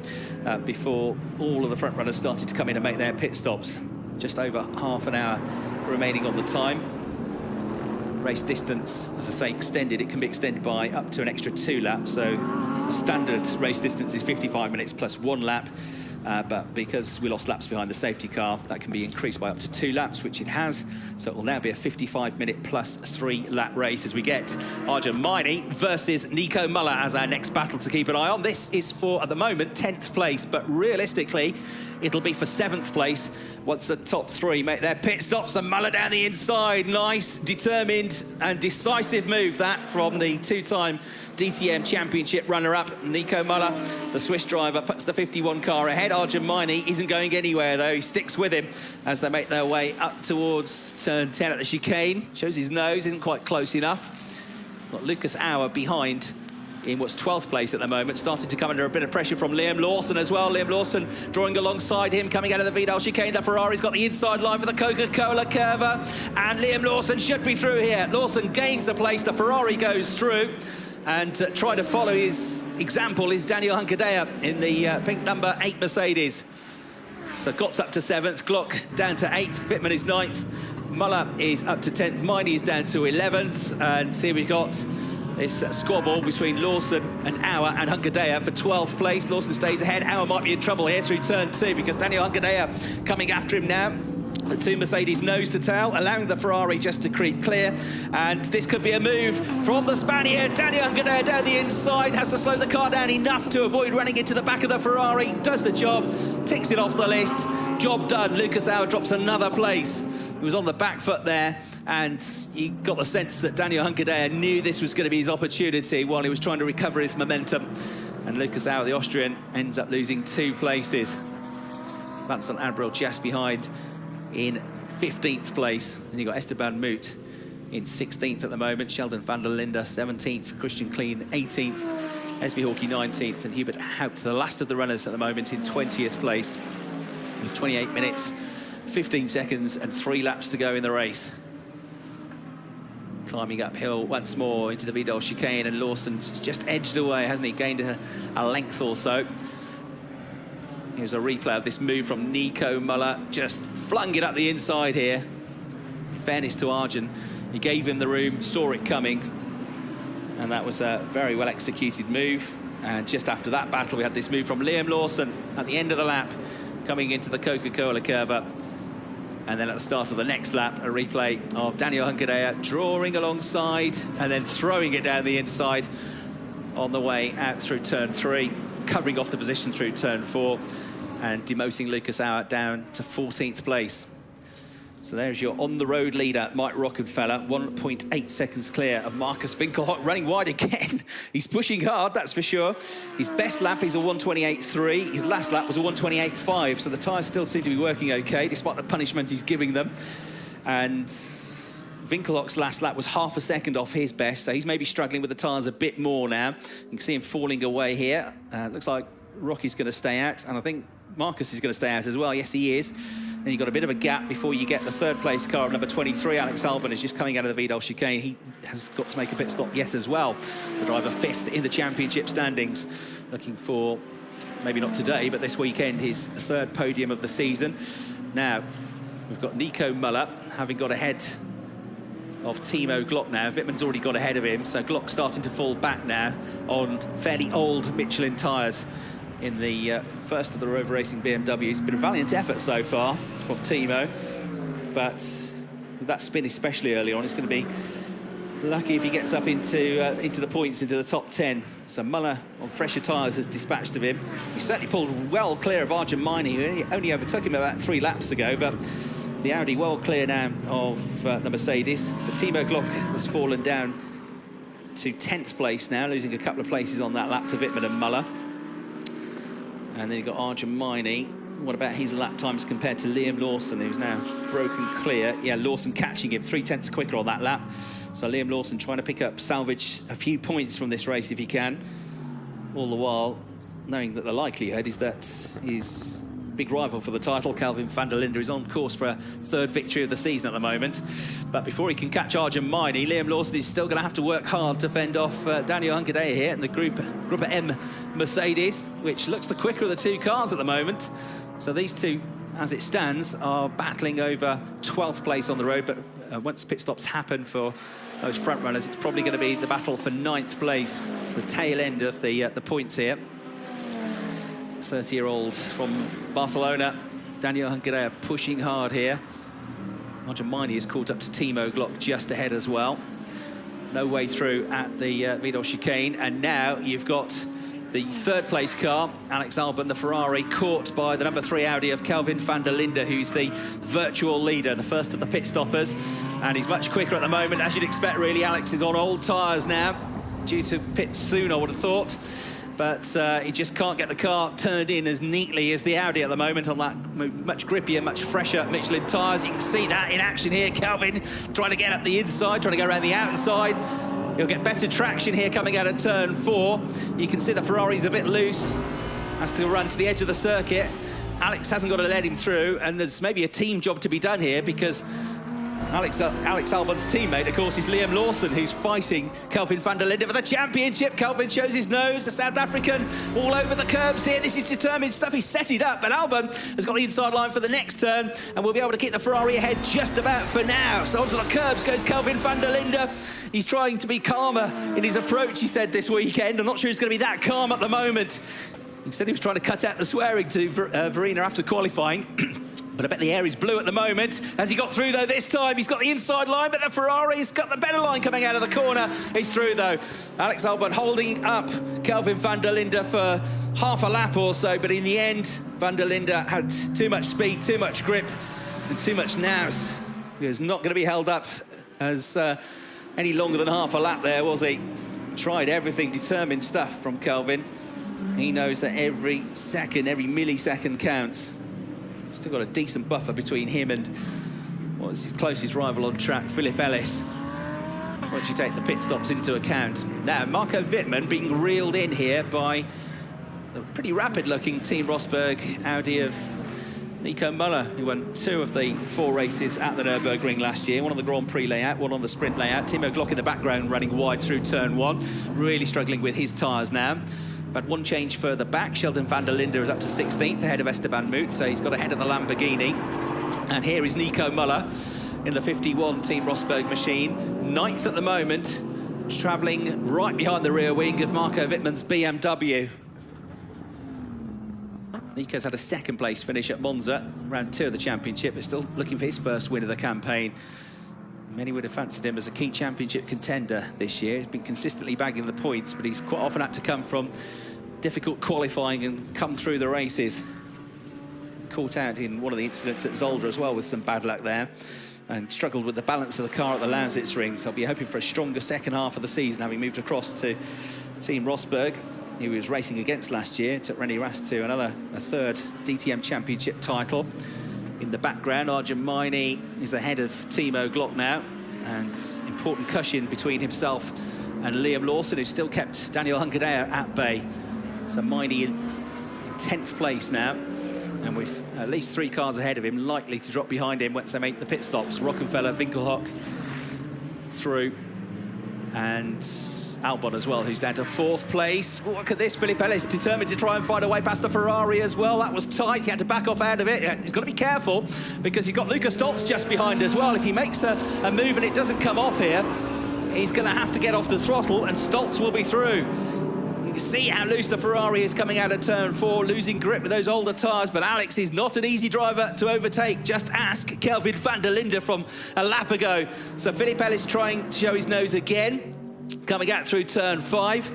before all of the front runners started to come in and make their pit stops. Just over half an hour remaining on the time. Race distance, as I say, extended. It can be extended by up to an extra 2 laps. So standard race distance is 55 minutes plus 1 lap. But because we lost laps behind the safety car, that can be increased by up to 2 laps, which it has. So it will now be a 55-minute plus 3-lap race as we get Arjun Maini versus Nico Muller as our next battle to keep an eye on. This is for, at the moment, 10th place, but realistically, it'll be for 7th place once the top 3 make their pit stops. And Muller down the inside. Nice, determined and decisive move, that, from the 2-time DTM Championship runner-up, Nico Muller. The Swiss driver puts the 51 car ahead. Arjun Maini isn't going anywhere, though. He sticks with him as they make their way up towards turn 10 at the chicane. Shows his nose, isn't quite close enough. Got Lucas Auer behind in what's 12th place at the moment, starting to come under a bit of pressure from Liam Lawson as well. Liam Lawson drawing alongside him, coming out of the Vidal chicane. The Ferrari's got the inside line for the Coca-Cola curver, and Liam Lawson should be through here. Lawson gains the place, the Ferrari goes through, and trying to follow his example is Daniel Hunkadea in the pink number 8 Mercedes. So Gotts up to 7th, Glock down to 8th, Wittmann is 9th, Muller is up to 10th, Maini is down to 11th, and here we've got this squabble between Lawson and Auer and Hunkadea for 12th place. Lawson stays ahead. Auer might be in trouble here through turn 2 because Daniel Hunkadea coming after him now. The 2 Mercedes nose to tail, allowing the Ferrari just to creep clear. And this could be a move from the Spaniard. Daniel Hunkadea down the inside, has to slow the car down enough to avoid running into the back of the Ferrari. Does the job, ticks it off the list. Job done. Lucas Auer drops another place. He was on the back foot there, and you got the sense that Daniel Hunkadea knew this was going to be his opportunity while he was trying to recover his momentum. And Lucas Auer, the Austrian, ends up losing 2 places. Vincent Abril just behind in 15th place. And you've got Esteban Moot in 16th at the moment. Sheldon van der Linde, 17th. Christian Klein, 18th. Esby Hawkey, 19th. And Hubert Haupt, the last of the runners at the moment, in 20th place with 28 minutes. 15 seconds and 3 laps to go in the race. Climbing uphill once more into the Vidal chicane, and Lawson's just edged away, hasn't he? Gained a length or so. Here's a replay of this move from Nico Muller. Just flung it up the inside here. In fairness to Arjun, he gave him the room, saw it coming, and that was a very well executed move. And just after that battle, we had this move from Liam Lawson at the end of the lap, coming into the Coca-Cola curve. And then at the start of the next lap, a replay of Daniel Hunkadea drawing alongside and then throwing it down the inside on the way out through turn 3, covering off the position through turn 4. and demoting Lucas Auer down to 14th place. So there's your on-the-road leader, Mike Rockefeller, 1.8 seconds clear of Marcus Winkelhock, running wide again. He's pushing hard, that's for sure. His best lap is a 1:28.3. His last lap was a 1:28.5, so the tyres still seem to be working okay, despite the punishment he's giving them. And Winkelhock's last lap was half a second off his best, so he's maybe struggling with the tyres a bit more now. You can see him falling away here. Looks like Rocky's going to stay out, and I think Marcus is going to stay out as well. Yes, he is. And you've got a bit of a gap before you get the third place car of number 23. Alex Albin is just coming out of the Vidal chicane. He has got to make a pit stop yet as well. The driver 5th in the championship standings, looking for, maybe not today, but this weekend, his 3rd podium of the season. Now, we've got Nico Muller having got ahead of Timo Glock now. Wittmann's already got ahead of him, so Glock's starting to fall back now on fairly old Michelin tyres in the first of the Rover Racing BMWs. It's been a valiant effort so far from Timo, but with that spin especially early on, it's going to be lucky if he gets up into the points, into the top 10. So Muller on fresher tyres has dispatched of him. He certainly pulled well clear of Arjun Maini, who only overtook him about 3 laps ago, but the Audi well clear now of the Mercedes. So Timo Glock has fallen down to 10th place now, losing a couple of places on that lap to Wittmann and Muller. And then you've got Arjun Maini. What about his lap times compared to Liam Lawson, who's now broken clear? Yeah, Lawson catching him 3/10 quicker on that lap. So Liam Lawson trying to salvage a few points from this race if he can. All the while knowing that the likelihood is that his big rival for the title, Kelvin Van Der Linde, is on course for a 3rd victory of the season at the moment. But before he can catch Arjun Maini, Liam Lawson is still going to have to work hard to fend off Daniel Hunkedea here in the Group M Mercedes, which looks the quicker of the 2 cars at the moment. So these two, as it stands, are battling over 12th place on the road, but once pit stops happen for those front runners, it's probably going to be the battle for 9th place. It's the tail end of the points here. 30-year-old from Barcelona, Daniel Hunkedea, pushing hard here. Arjun Maini is caught up to Timo Glock just ahead as well. No way through at the Vidal chicane, and now you've got the 3rd place car, Alex Albin, the Ferrari, caught by the number 3 Audi of Kelvin Van Der Linde, who's the virtual leader, the first of the pit stoppers, and he's much quicker at the moment, as you'd expect really. Alex is on old tyres now, due to pit soon, I would have thought. But he just can't get the car turned in as neatly as the Audi at the moment on that much grippier, much fresher Michelin tyres. You can see that in action here. Kelvin trying to get up the inside, trying to go around the outside. He'll get better traction here coming out of turn 4. You can see the Ferrari's a bit loose. Has to run to the edge of the circuit. Alex hasn't got to let him through, and there's maybe a team job to be done here, because Alex Albin's teammate, of course, is Liam Lawson, who's fighting Kelvin Van Der Linde for the championship. Kelvin shows his nose, the South African, all over the curbs here. This is determined stuff. He's set it up, but Albin has got the inside line for the next turn, and we'll be able to keep the Ferrari ahead just about for now. So onto the curbs goes Kelvin Van Der Linde. He's trying to be calmer in his approach, he said, this weekend. I'm not sure he's going to be that calm at the moment. He said he was trying to cut out the swearing to Verena after qualifying. But I bet the air is blue at the moment. Has he got through, though, this time? He's got the inside line, but the Ferrari's got the better line coming out of the corner. He's through, though. Alex Albin holding up Kelvin Van Der Linde for half a lap or so, but in the end, Van Der Linde had too much speed, too much grip, and too much nous. He was not going to be held up as any longer than half a lap there, was he? Tried everything, determined stuff from Kelvin. He knows that every second, every millisecond counts. Still got a decent buffer between him and what's his closest rival on track, Philip Ellis, once you take the pit stops into account. Now, Marco Wittmann being reeled in here by a pretty rapid-looking Team Rosberg Audi of Nico Muller, who won 2 of the 4 races at the Nürburgring last year, one on the Grand Prix layout, one on the sprint layout. Timo Glock in the background running wide through turn 1, really struggling with his tyres now. Had one change further back. Sheldon van der Linde is up to 16th, ahead of Esteban Moot, so he's got ahead of the Lamborghini. And here is Nico Muller in the 51 Team Rosberg machine, 9th at the moment, travelling right behind the rear wing of Marco Wittmann's BMW. Nico's had a 2nd place finish at Monza, round 2 of the championship, but still looking for his first win of the campaign. Many would have fancied him as a key championship contender this year. He's been consistently bagging the points, but he's quite often had to come from difficult qualifying and come through the races. caught out in one of the incidents at Zolder as well with some bad luck there, and struggled with the balance of the car at the Lausitz-Ring. So I'll be hoping for a stronger second half of the season, having moved across to Team Rosberg, who was racing against last year. Took René Rast to a third DTM Championship title. In the background, Arjun Maini is ahead of Timo Glock now, and important cushion between himself and Liam Lawson, who still kept Daniel Hungadea at bay. So Maini in 10th place now, and with at least 3 cars ahead of him, likely to drop behind him once they make the pit stops. Rockefeller, Winkelhock through, and Albon as well, who's down to 4th place. Oh, look at this, Philippe Ellis determined to try and find a way past the Ferrari as well. That was tight, he had to back off out of it. He's got to be careful, because you've got Luca Stoltz just behind as well. If he makes a move and it doesn't come off here, he's going to have to get off the throttle, and Stoltz will be through. You see how loose the Ferrari is coming out of turn 4, losing grip with those older tyres, but Alex is not an easy driver to overtake. Just ask Kelvin Van Der Linde from a lap ago. So Philippe Ellis trying to show his nose again, coming out through turn 5.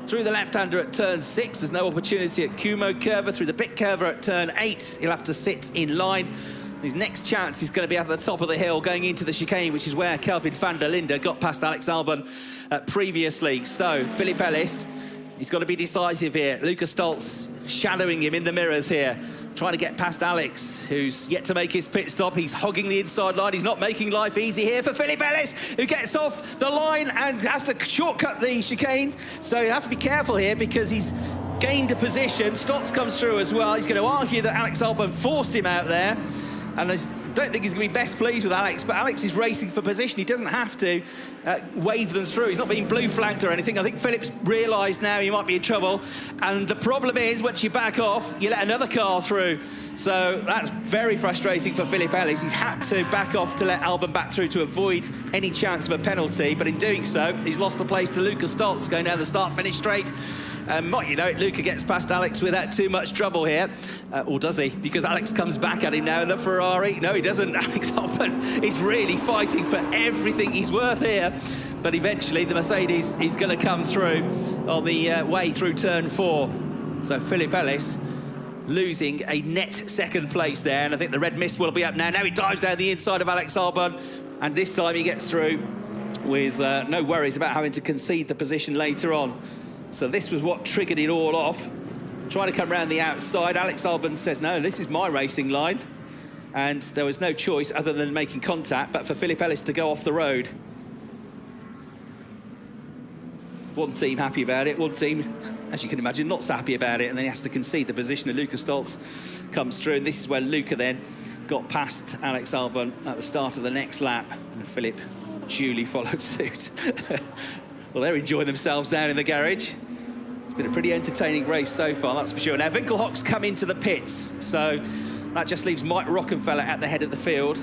Through the left-hander at turn 6, there's no opportunity at Kumo Curva. Through the bit curve at turn 8, he'll have to sit in line. His next chance is going to be at the top of the hill going into the chicane, which is where Kelvin Van Der Linde got past Alex Albon previously. So Philippe Ellis, he's got to be decisive here. Luca Stoltz shadowing him in the mirrors here, trying to get past Alex, who's yet to make his pit stop. He's hogging the inside line. He's not making life easy here for Philippe Ellis, who gets off the line and has to shortcut the chicane. So you have to be careful here, because he's gained a position. Stoltz comes through as well. He's going to argue that Alex Albon forced him out there. And I don't think he's going to be best pleased with Alex, but Alex is racing for position. He doesn't have to wave them through. He's not being blue flagged or anything. I think Philip's realised now he might be in trouble. And the problem is, once you back off, you let another car through. So that's very frustrating for Philippe Ellis. He's had to back off to let Albon back through to avoid any chance of a penalty. But in doing so, he's lost the place to Luca Stoltz, going down the start-finish straight. Might you know it, Luca gets past Alex without too much trouble here. Or does he? Because Alex comes back at him now in the Ferrari. No, he doesn't. Alex Albon is really fighting for everything he's worth here. But eventually the Mercedes is going to come through on the way through turn 4. So Philippe Ellis losing a net 2nd place there. And I think the red mist will be up now. Now he dives down the inside of Alex Albon. And this time he gets through with no worries about having to concede the position later on. So this was what triggered it all off. Trying to come around the outside. Alex Albon says, no, this is my racing line. And there was no choice other than making contact, but for Philippe Ellis to go off the road. One team happy about it, one team, as you can imagine, not so happy about it, and then he has to concede the position, and Luca Stoltz comes through, and this is where Luca then got past Alex Albon at the start of the next lap, and Philippe duly followed suit. Well, they're enjoying themselves down in the garage. It's been a pretty entertaining race so far, that's for sure. Now, Winkelhock's come into the pits, so that just leaves Mike Rockefeller at the head of the field,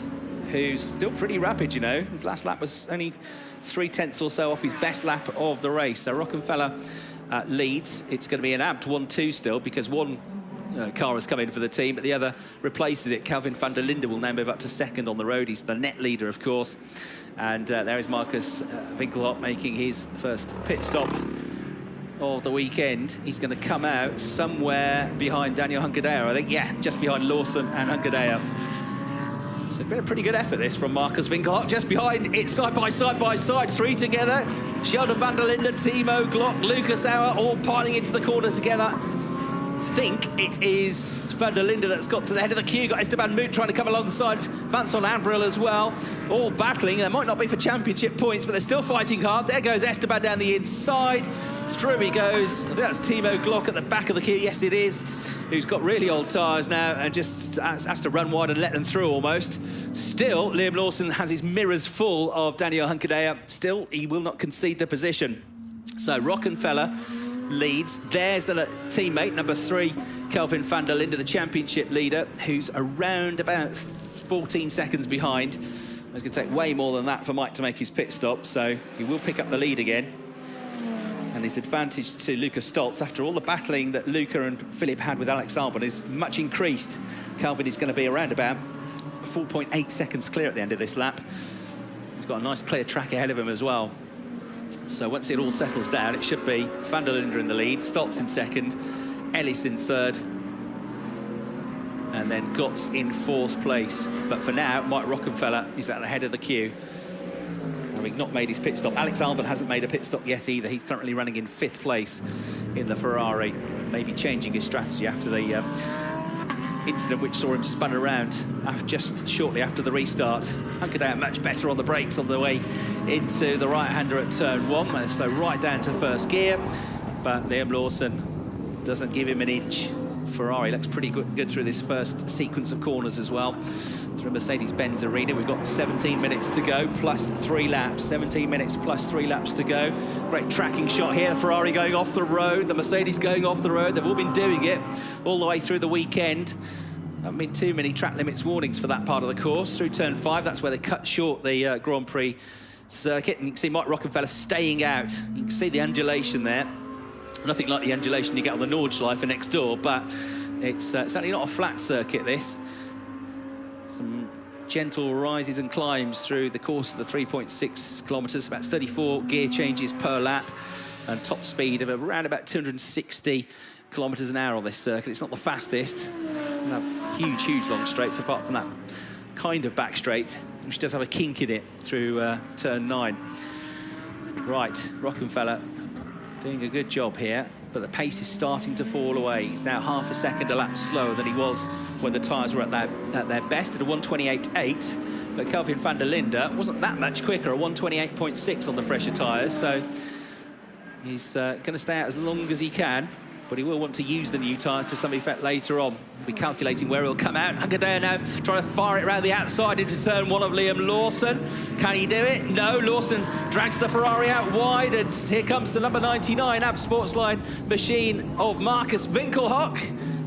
who's still pretty rapid, you know. His last lap was only 3/10 or so off his best lap of the race. So Rockefeller leads. It's going to be an amped 1-2 still, because one car has come in for the team, but the other replaces it. Kelvin Van Der Linde will now move up to 2nd on the road. He's the net leader, of course. And there is Marcus Winkelhock making his first pit stop of the weekend. He's going to come out somewhere behind Daniel Hungadea, I think. Yeah, just behind Lawson and Hungadea. So it's been a pretty good effort, this, from Marcus Winkelhock. Just behind it, side by side, 3 together. Sheldon Van Der Linde, Timo Glock, Lucas Auer, all piling into the corner together. I think it is Van Der Linde that's got to the head of the queue. Got Esteban Moot trying to come alongside Vincent Ambril as well. All battling. They might not be for championship points, but they're still fighting hard. There goes Esteban down the inside. Through he goes. I think that's Timo Glock at the back of the queue. Yes, it is. Who's got really old tyres now and just has to run wide and let them through almost. Still, Liam Lawson has his mirrors full of Daniel Hungadea. Still, he will not concede the position. So Rockefeller leads. There's the teammate, number 3, Kelvin Van Der Linde, the championship leader, who's around about 14 seconds behind. It's going to take way more than that for Mike to make his pit stop, so he will pick up the lead again. And his advantage to Luca Stoltz, after all the battling that Luca and Philippe had with Alex Albon, is much increased. Kelvin is going to be around about 4.8 seconds clear at the end of this lap. He's got a nice clear track ahead of him as well. So once it all settles down, it should be Van Der Linde in the lead, Stoltz in 2nd, Ellis in 3rd, and then Gotts in 4th place. But for now, Mike Rockefeller is at the head of the queue, having not made his pit stop. Alex Albin hasn't made a pit stop yet either. He's currently running in 5th place in the Ferrari, maybe changing his strategy after the incident which saw him spun around just shortly after the restart. Hunkedaer much better on the brakes on the way into the right-hander at turn 1. They slow right down to 1st gear, but Liam Lawson doesn't give him an inch. Ferrari looks pretty good through this first sequence of corners as well. Through Mercedes-Benz Arena, we've got 17 minutes to go, plus 3 laps. 17 minutes plus 3 laps to go. Great tracking shot here. The Ferrari going off the road, the Mercedes going off the road. They've all been doing it all the way through the weekend. Haven't been too many track limits warnings for that part of the course. Through turn 5, that's where they cut short the Grand Prix circuit. And you can see Mike Rockefeller staying out. You can see the undulation there. Nothing like the undulation you get on the Nordschleife next door, but it's certainly not a flat circuit, this. Some gentle rises and climbs through the course of the 3.6 kilometres, about 34 gear changes per lap, and top speed of around about 260 kilometres an hour on this circuit. It's not the fastest. We have huge long straights, apart from that kind of back straight, which does have a kink in it through turn 9. Right, Rockefeller doing a good job here, but the pace is starting to fall away. He's now half a second a lap slower than he was when the tyres were at their best, at a 1:28.8. But Kelvin Van Der Linde wasn't that much quicker, a 1:28.6 on the fresher tyres. So he's going to stay out as long as he can, but he will want to use the new tyres to some effect later on. He'll be calculating where he'll come out. Hunkedaer now trying to fire it around the outside into turn 1 of Liam Lawson. Can he do it? No, Lawson drags the Ferrari out wide, and here comes the number 99 AB Sportsline machine of Marcus Winkelhock,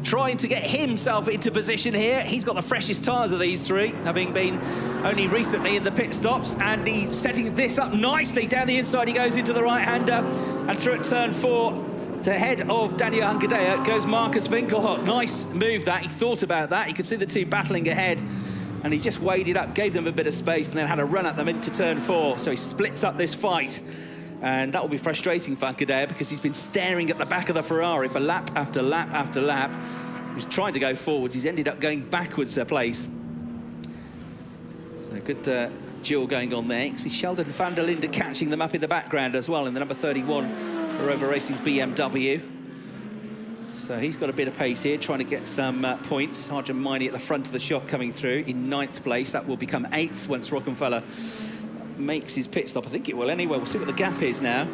trying to get himself into position here. He's got the freshest tyres of these three, having been only recently in the pit stops, and he's setting this up nicely. Down the inside he goes into the right-hander, and through at turn 4, to head of Daniel Hunkedaer goes Marcus Winkelhock. Nice move that. He thought about that. He could see the two battling ahead, and he just weighed it up, gave them a bit of space, and then had a run at them into turn 4. So he splits up this fight, and that will be frustrating for Hunkedaer, because he's been staring at the back of the Ferrari for lap after lap after lap. He was trying to go forwards. He's ended up going backwards a place. So good duel going on there. You can see Sheldon Van Der Linde catching them up in the background as well in the number 31 Rover Racing BMW. So he's got a bit of pace here, trying to get some points. Arjun Maini at the front of the shot coming through in 9th place. That will become 8th once Rockefeller makes his pit stop. I think it will anyway. We'll see what the gap is now.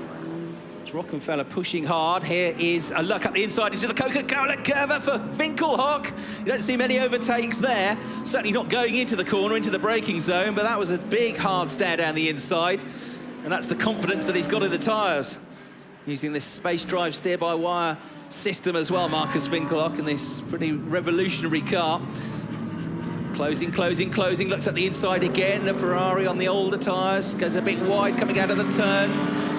It's Rockefeller pushing hard. Here is a look up the inside into the Coca-Cola curve for Winkelhock. You don't see many overtakes there. Certainly not going into the corner, into the braking zone, but that was a big hard stare down the inside. And that's the confidence that he's got in the tyres. Using this space drive steer-by-wire system as well, Marcus Winkelhock, in this pretty revolutionary car. Closing, looks at the inside again. The Ferrari on the older tyres goes a bit wide coming out of the turn.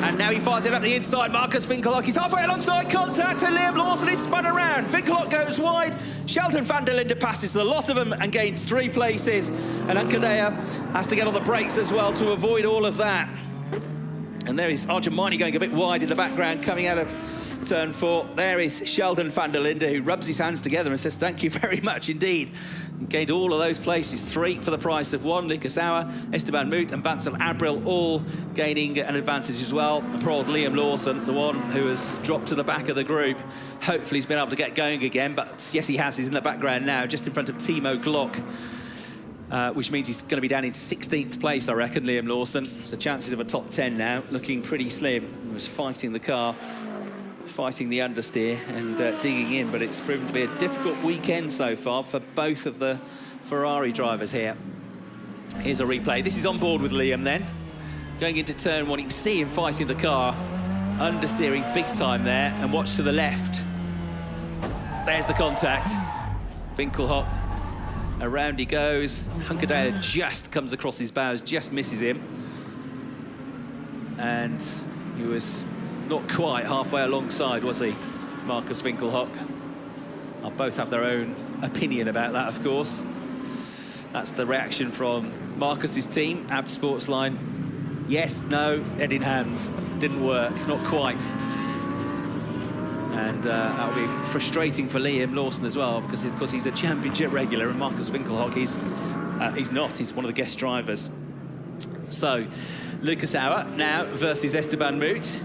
And now he fires it up the inside. Marcus Winkelhock, he's halfway alongside contact, and Liam Lawson is spun around. Winkelhock goes wide. Sheldon Van Der Linde passes the lot of them and gains 3 places. And Hunkedaer has to get on the brakes as well to avoid all of that. And there is Arjun Maini going a bit wide in the background, coming out of turn 4. There is Sheldon Van Der Linde, who rubs his hands together and says, thank you very much indeed. He gained all of those places, 3 for the price of 1. Lucas Auer, Esteban Moot and Vansel Abril all gaining an advantage as well. And poor old Liam Lawson, the one who has dropped to the back of the group. Hopefully he's been able to get going again, but yes, he has. He's in the background now, just in front of Timo Glock. Which means he's going to be down in 16th place, I reckon, Liam Lawson. So chances of a top 10 now, looking pretty slim. He was fighting the car, fighting the understeer and digging in, but it's proven to be a difficult weekend so far for both of the Ferrari drivers here. Here's a replay. This is on board with Liam then. Going into turn 1, you can see him fighting the car, understeering big time there, and watch to the left. There's the contact. Winkelhock. Around he goes. Hunkedaer just comes across his bows, just misses him. And he was not quite halfway alongside, was he, Marcus Winkelhock? I'll both have their own opinion about that, of course. That's the reaction from Marcus's team, AB Sportsline. Yes, no, head in hands. Didn't work, not quite. And And that'll be frustrating for Liam Lawson as well, because of course he's a championship regular and Marcus Winkelhock, he's not. He's one of the guest drivers. So, Lucas Auer now versus Esteban Moot.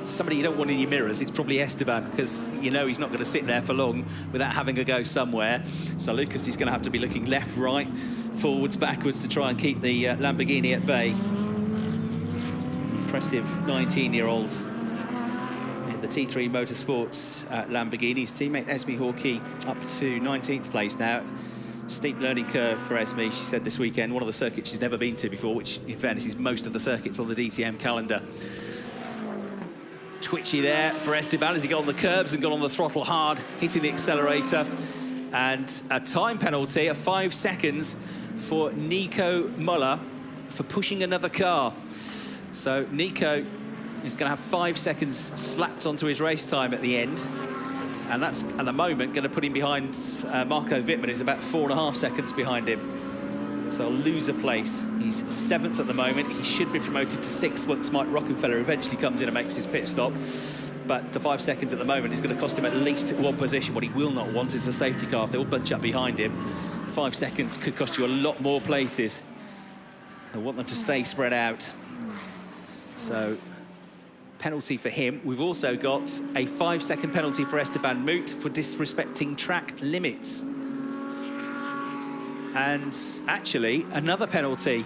Somebody you don't want in your mirrors, it's probably Esteban, because you know he's not going to sit there for long without having a go somewhere. So Lucas is going to have to be looking left, right, forwards, backwards to try and keep the Lamborghini at bay. Impressive 19-year-old in the T3 Motorsports Lamborghini. His teammate Esme Hawkey up to 19th place now. Steep learning curve for Esme, she said this weekend. One of the circuits she's never been to before, which in fairness is most of the circuits on the DTM calendar. Twitchy there for Esteban as he got on the curbs and got on the throttle hard, hitting the accelerator. And a time penalty of 5 seconds for Nico Muller for pushing another car. So Nico is going to have 5 seconds slapped onto his race time at the end. And that's, at the moment, going to put him behind Marco Wittmann, who's about 4.5 seconds behind him. So a loser place. He's 7th at the moment. He should be promoted to 6th once Mike Rockefeller eventually comes in and makes his pit stop. But the 5 seconds at the moment is going to cost him at least one position. What he will not want is a safety car. If they all bunch up behind him, 5 seconds could cost you a lot more places. I want them to stay spread out. So, penalty for him. We've also got a 5-second penalty for Esteban Moot for disrespecting track limits. And actually, another penalty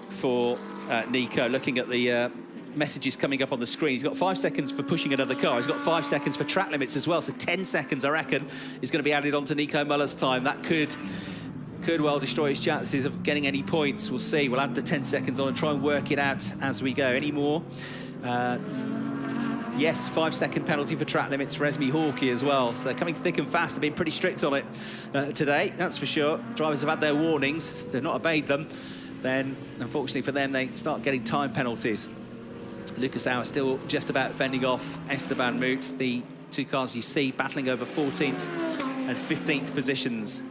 for Nico, looking at the messages coming up on the screen. He's got 5 seconds for pushing another car. He's got 5 seconds for track limits as well. So 10 seconds, I reckon, is going to be added onto Nico Muller's time. That could well destroy his chances of getting any points. We'll see. We'll add the 10 seconds on and try and work it out as we go. Any more? Yes, 5-second penalty for track limits for Esme Hawkey as well. So they're coming thick and fast. They've been pretty strict on it today, that's for sure. Drivers have had their warnings. They've not obeyed them. Then, unfortunately for them, they start getting time penalties. Lucas Auer still just about fending off Esteban Moot. The two cars you see battling over 14th and 15th positions.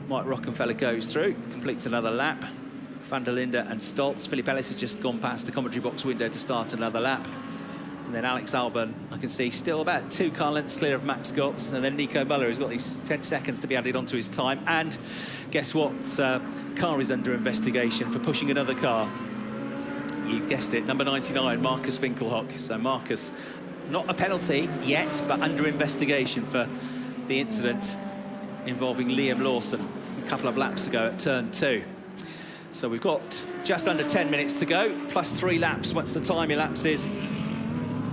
Mike Rockefeller goes through, completes another lap. Van Der Linde and Stoltz. Philip Ellis has just gone past the commentary box window to start another lap. And then Alex Albon, I can see, still about 2 car lengths clear of Max Gotts. And then Nico Muller, who's got these 10 seconds to be added onto his time. And guess what? Car is under investigation for pushing another car. You guessed it, number 99, Marcus Winkelhock. So Marcus, not a penalty yet, but under investigation for the incident involving Liam Lawson a couple of laps ago at turn 2. So we've got just under 10 minutes to go, plus 3 laps once the time elapses.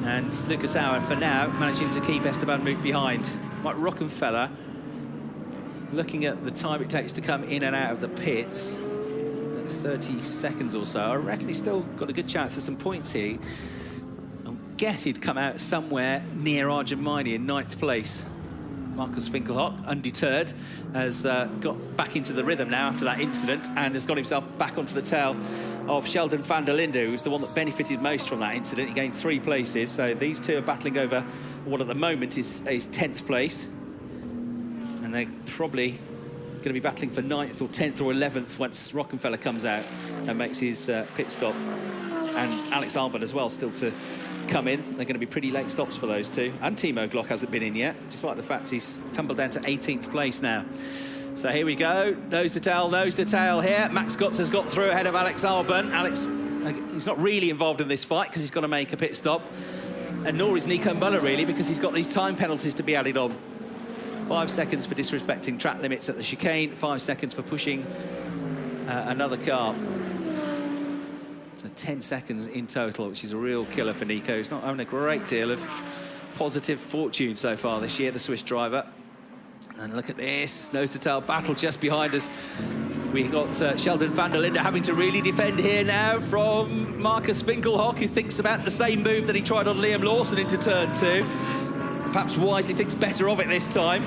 And Lucas Auer, for now, managing to keep Esteban Moot behind. Mike Rockefeller, looking at the time it takes to come in and out of the pits, 30 seconds or so. I reckon he's still got a good chance of some points here. I guess he'd come out somewhere near Arjun Maini in 9th place. Marcus Winkelhock, undeterred, has got back into the rhythm now after that incident and has got himself back onto the tail of Kelvin Van Der Linde, who's the one that benefited most from that incident. He gained 3 places, so these two are battling over what at the moment is 10th place. And they're probably going to be battling for 9th or 10th or 11th once Rockefeller comes out and makes his pit stop. And Alex Albin as well, still to come in. They're going to be pretty late stops for those two. And Timo Glock hasn't been in yet, despite the fact he's tumbled down to 18th place now. So here we go, nose to tail here. Max Gotts has got through ahead of Alex Albin. Alex, he's not really involved in this fight because he's got to make a pit stop. And nor is Nico Muller really, because he's got these time penalties to be added on. 5 seconds for disrespecting track limits at the chicane, 5 seconds for pushing another car. So 10 seconds in total, which is a real killer for Nico. He's not having a great deal of positive fortune so far this year, the Swiss driver. And look at this, nose-to-tail battle just behind us. We've got Kelvin Van Der Linde having to really defend here now from Marcus Winkelhock, who thinks about the same move that he tried on Liam Lawson into turn 2. Perhaps wisely thinks better of it this time.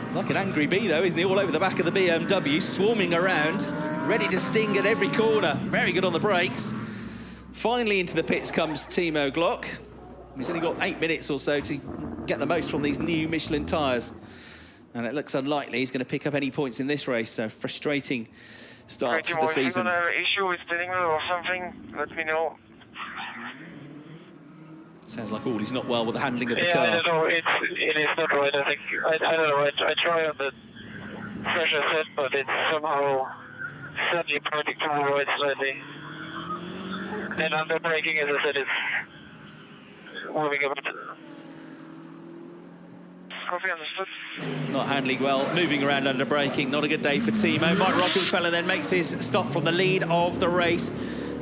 He's like an angry bee, though, isn't he? All over the back of the BMW, swarming around, ready to sting at every corner. Very good on the brakes. Finally into the pits comes Timo Glock. He's only got 8 minutes or so to get the most from these new Michelin tyres. And it looks unlikely he's going to pick up any points in this race, so frustrating start to the season. If you're going to have an issue with steering wheel or something, let me know. Sounds like he's not well with the handling of the Yeah, car. I don't know. It is not right. I think I don't know. I try on the pressure set, but it's somehow suddenly pointing to the right slightly. And under braking, as I said, it's moving a bit. Copy, understood. Not handling well, moving around under braking. Not a good day for Timo. Mike Rockefeller then makes his stop from the lead of the race.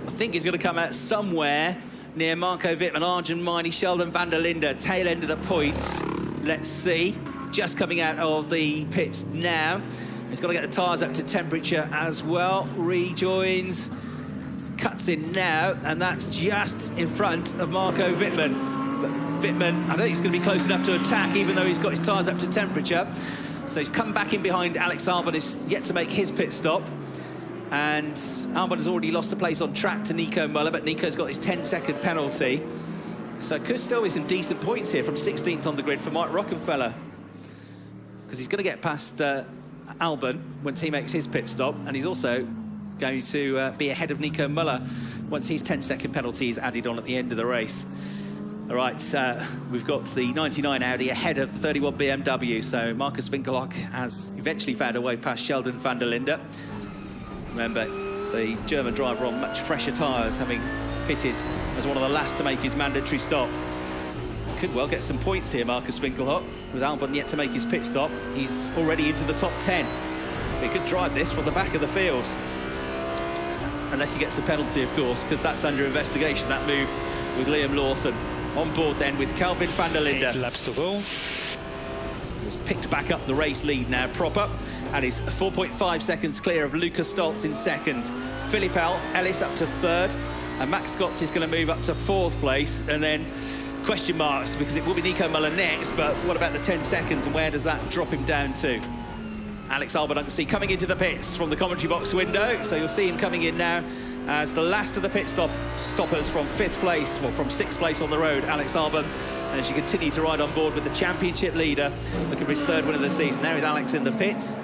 I think he's going to come out somewhere near Marco Wittmann, Arjun Maini, Kelvin Van Der Linde, tail end of the points. Let's see. Just coming out of the pits now. He's got to get the tyres up to temperature as well. Rejoins, cuts in now, and that's just in front of Marco Wittmann. But Wittmann, I don't think he's going to be close enough to attack, even though he's got his tyres up to temperature. So he's come back in behind Alex Albin, who's yet to make his pit stop. And Albin has already lost a place on track to Nico Muller, but Nico's got his 10-second penalty. So it could still be some decent points here from 16th on the grid for Mike Rockefeller, because he's going to get past Albin once he makes his pit stop, and he's also going to be ahead of Nico Muller once his 10-second penalty is added on at the end of the race. All right, we've got the 99 Audi ahead of the 31 BMW, so Marcus Winkelhock has eventually found a way past Kelvin Van Der Linde. Remember, the German driver on much fresher tyres, having pitted as one of the last to make his mandatory stop. Could well get some points here, Marcus Winkelhock. With Albin yet to make his pit stop, he's already into the top 10. He could drive this from the back of the field. Unless he gets a penalty, of course, because that's under investigation, that move with Liam Lawson. On board then with Kelvin Van Der Linde. 8 laps to go. He's picked back up the race lead now, proper, and is 4.5 seconds clear of Lucas Stoltz in second. Philip Ellis up to third, and Max Scott is going to move up to fourth place, and then question marks, because it will be Nico Muller next, but what about the 10 seconds, and where does that drop him down to? Alex Albin, I can see coming into the pits from the commentary box window, so you'll see him coming in now as the last of the pit stoppers from fifth place, well, from sixth place on the road, Alex Albin, and she continued to ride on board with the championship leader, looking for his third win of the season. There is Alex in the pits,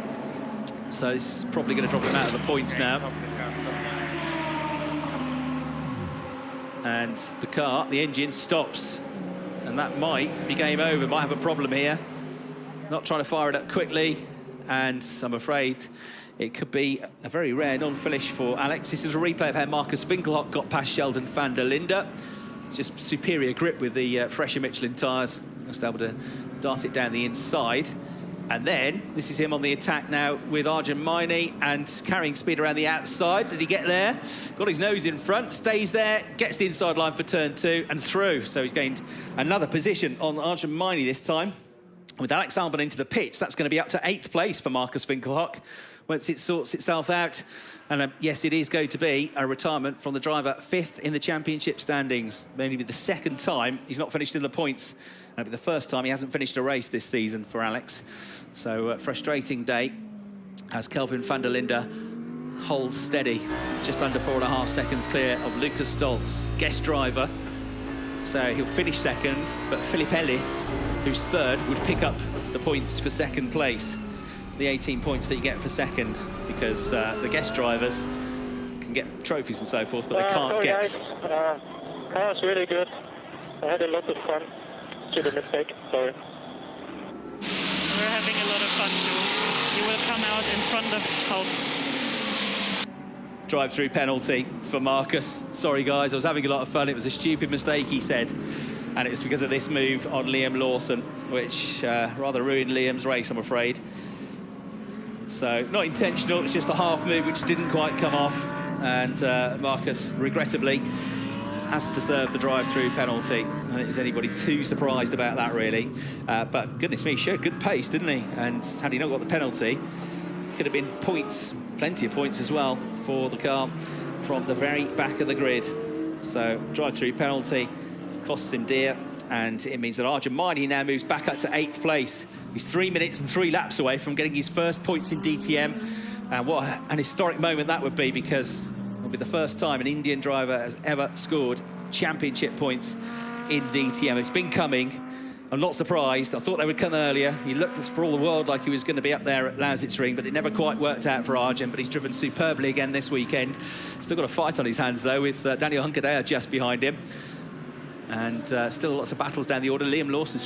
so this is probably going to drop him out of the points now. And the car, the engine stops, and that might be game over, might have a problem here. Not trying to fire it up quickly, and I'm afraid it could be a very rare non-finish for Alex. This is a replay of how Marcus Winkelhock got past Kelvin Van Der Linde. Just superior grip with the fresher Michelin tyres. Just able to dart it down the inside. And then, this is him on the attack now with Arjun Maini and carrying speed around the outside. Did he get there? Got his nose in front, stays there, gets the inside line for turn 2 and through. So he's gained another position on Arjun Maini this time. With Alex Albin into the pits, that's going to be up to 8th place for Marcus Winkelhock once it sorts itself out. And yes, it is going to be a retirement from the driver, 5th in the championship standings. Maybe the second time he's not finished in the points. It'll be the first time he hasn't finished a race this season for Alex. So frustrating day as Kelvin Van Der Linde holds steady, just under 4.5 seconds clear of Lucas Stoltz, guest driver. So he'll finish second, but Philip Ellis, who's third, would pick up the points for second place. The 18 points that you get for second, because the guest drivers can get trophies and so forth, but they can't get... Guys. Car was really good. I had a lot of fun. To the mistake, sorry. We're having a lot of fun too. You will come out in front of Haupt. Drive-through penalty for Marcus. Sorry, guys, I was having a lot of fun. It was a stupid mistake, he said. And it was because of this move on Liam Lawson, which rather ruined Liam's race, I'm afraid. So, not intentional, it's just a half move which didn't quite come off. And Marcus, regrettably, has to serve the drive-through penalty. I don't think there's anybody too surprised about that, really. But goodness me, he showed good pace, didn't he? And had he not got the penalty, could have been points, plenty of points as well for the car from the very back of the grid. So drive-through penalty costs him dear, and it means that Arjun Maini now moves back up to 8th place. He's 3 minutes and 3 laps away from getting his first points in DTM. And what an historic moment that would be, because it'll be the first time an Indian driver has ever scored championship points in DTM. It's been coming. I'm not surprised. I thought they would come earlier. He looked for all the world like he was going to be up there at Lausitzring, but it never quite worked out for Arjun. But he's driven superbly again this weekend. Still got a fight on his hands, though, with Daniel Hunkadea just behind him. And still lots of battles down the order. Liam Lawson's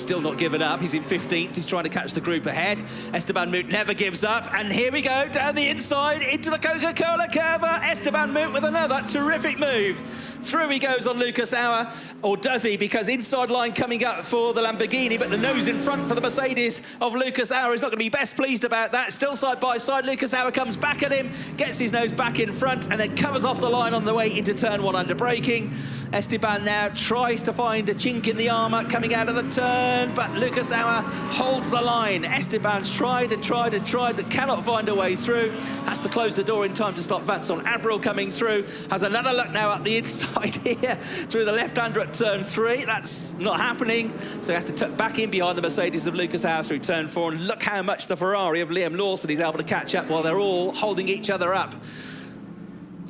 still not given up. He's in 15th. He's trying to catch the group ahead. Esteban Moot never gives up. And here we go, down the inside, into the Coca-Cola curve. Esteban Moot with another terrific move. Through he goes on Lucas Auer, or does he? Because inside line coming up for the Lamborghini, but the nose in front for the Mercedes of Lucas Auer is not going to be best pleased about that. Still side by side, Lucas Auer comes back at him, gets his nose back in front, and then covers off the line on the way into turn 1 under braking. Esteban now tries to find a chink in the armour coming out of the turn, but Lucas Auer holds the line. Esteban's tried and tried and tried, but cannot find a way through. Has to close the door in time to stop Vincent Abril coming through. Has another look now up the inside here through the left-hander at turn 3. That's not happening, so he has to tuck back in behind the Mercedes of Lucas Auer through turn 4, and look how much the Ferrari of Liam Lawson is able to catch up while they're all holding each other up.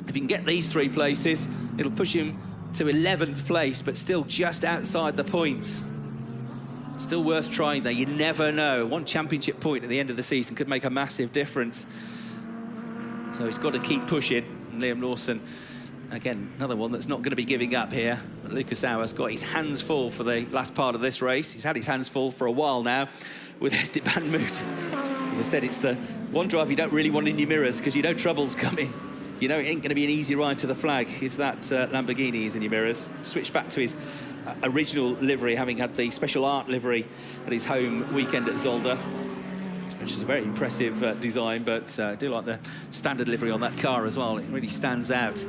If he can get these 3 places, it'll push him to 11th place, but still just outside the points. Still worth trying though, you never know. 1 championship point at the end of the season could make a massive difference. So he's got to keep pushing. And Liam Lawson, again, another one that's not going to be giving up here. But Lucas Auer's got his hands full for the last part of this race. He's had his hands full for a while now with Esteban Moot. As I said, it's the one drive you don't really want in your mirrors because you know trouble's coming. You know it ain't going to be an easy ride to the flag if that Lamborghini is in your mirrors. Switched back to his original livery, having had the special art livery at his home weekend at Zolder, which is a very impressive design, but I do like the standard livery on that car as well. It really stands out.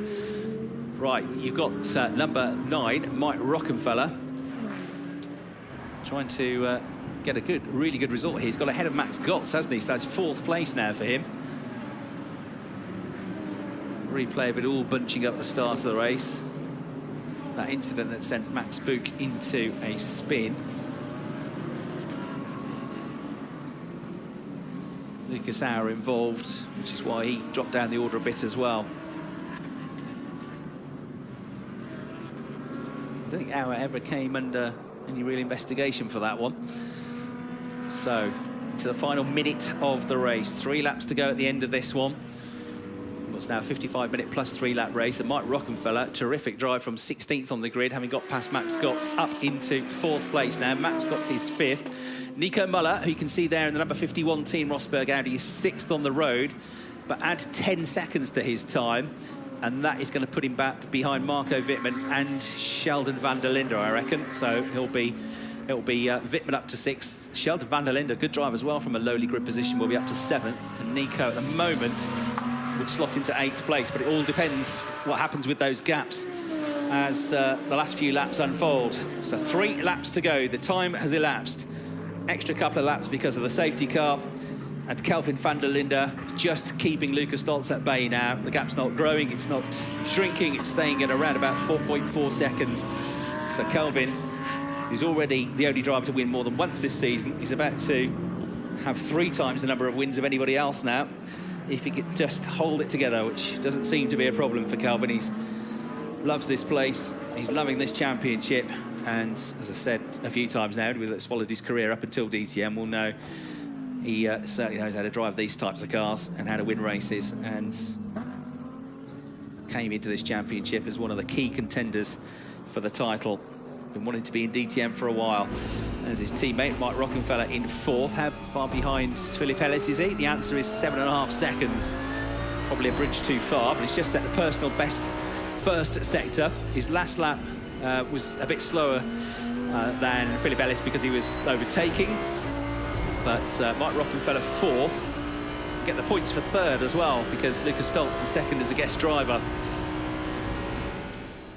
Right, you've got number 9, Mike Rockefeller, trying to get a really good result here. He's got ahead of Max Gotts, hasn't he? So it's 4th place now for him. Replay of it all bunching up the start of the race. That incident that sent Max Book into a spin. Lucas Auer involved, which is why he dropped down the order a bit as well. I don't think Auer ever came under any real investigation for that one. So, to the final minute of the race. 3 laps to go at the end of this one. It's now a 55-minute plus 3-lap race, and Mike Rockefeller, terrific drive from 16th on the grid, having got past Max Gotts up into 4th place now. Max Gotts is 5th. Nico Muller, who you can see there in the number 51 team, Rosberg Audi, is 6th on the road, but add 10 seconds to his time, and that is going to put him back behind Marco Wittmann and Sheldon Van Der Linde, I reckon. So it'll be Wittmann up to 6th. Sheldon Van Der Linde, good drive as well from a lowly grid position, will be up to 7th, and Nico at the moment would slot into 8th place, but it all depends what happens with those gaps as the last few laps unfold. So 3 laps to go, the time has elapsed. Extra couple of laps because of the safety car, and Kelvin Van Der Linde just keeping Lucas Stoltz at bay now. The gap's not growing, it's not shrinking, it's staying at around about 4.4 seconds. So Kelvin, who's already the only driver to win more than once this season, is about to have 3 times the number of wins of anybody else now, if he could just hold it together, which doesn't seem to be a problem for Kelvin. He loves this place, he's loving this championship, and as I said a few times now, anybody that's followed his career up until DTM will know he certainly knows how to drive these types of cars and how to win races, and came into this championship as one of the key contenders for the title. Been wanting to be in DTM for a while. There's his teammate, Mike Rockefeller, in 4th. How far behind Philip Ellis is he? The answer is 7.5 seconds. Probably a bridge too far, but he's just set the personal best first sector. His last lap was a bit slower than Philip Ellis because he was overtaking. But Mike Rockefeller 4th. Get the points for 3rd as well, because Lucas Stoltz in 2nd as a guest driver.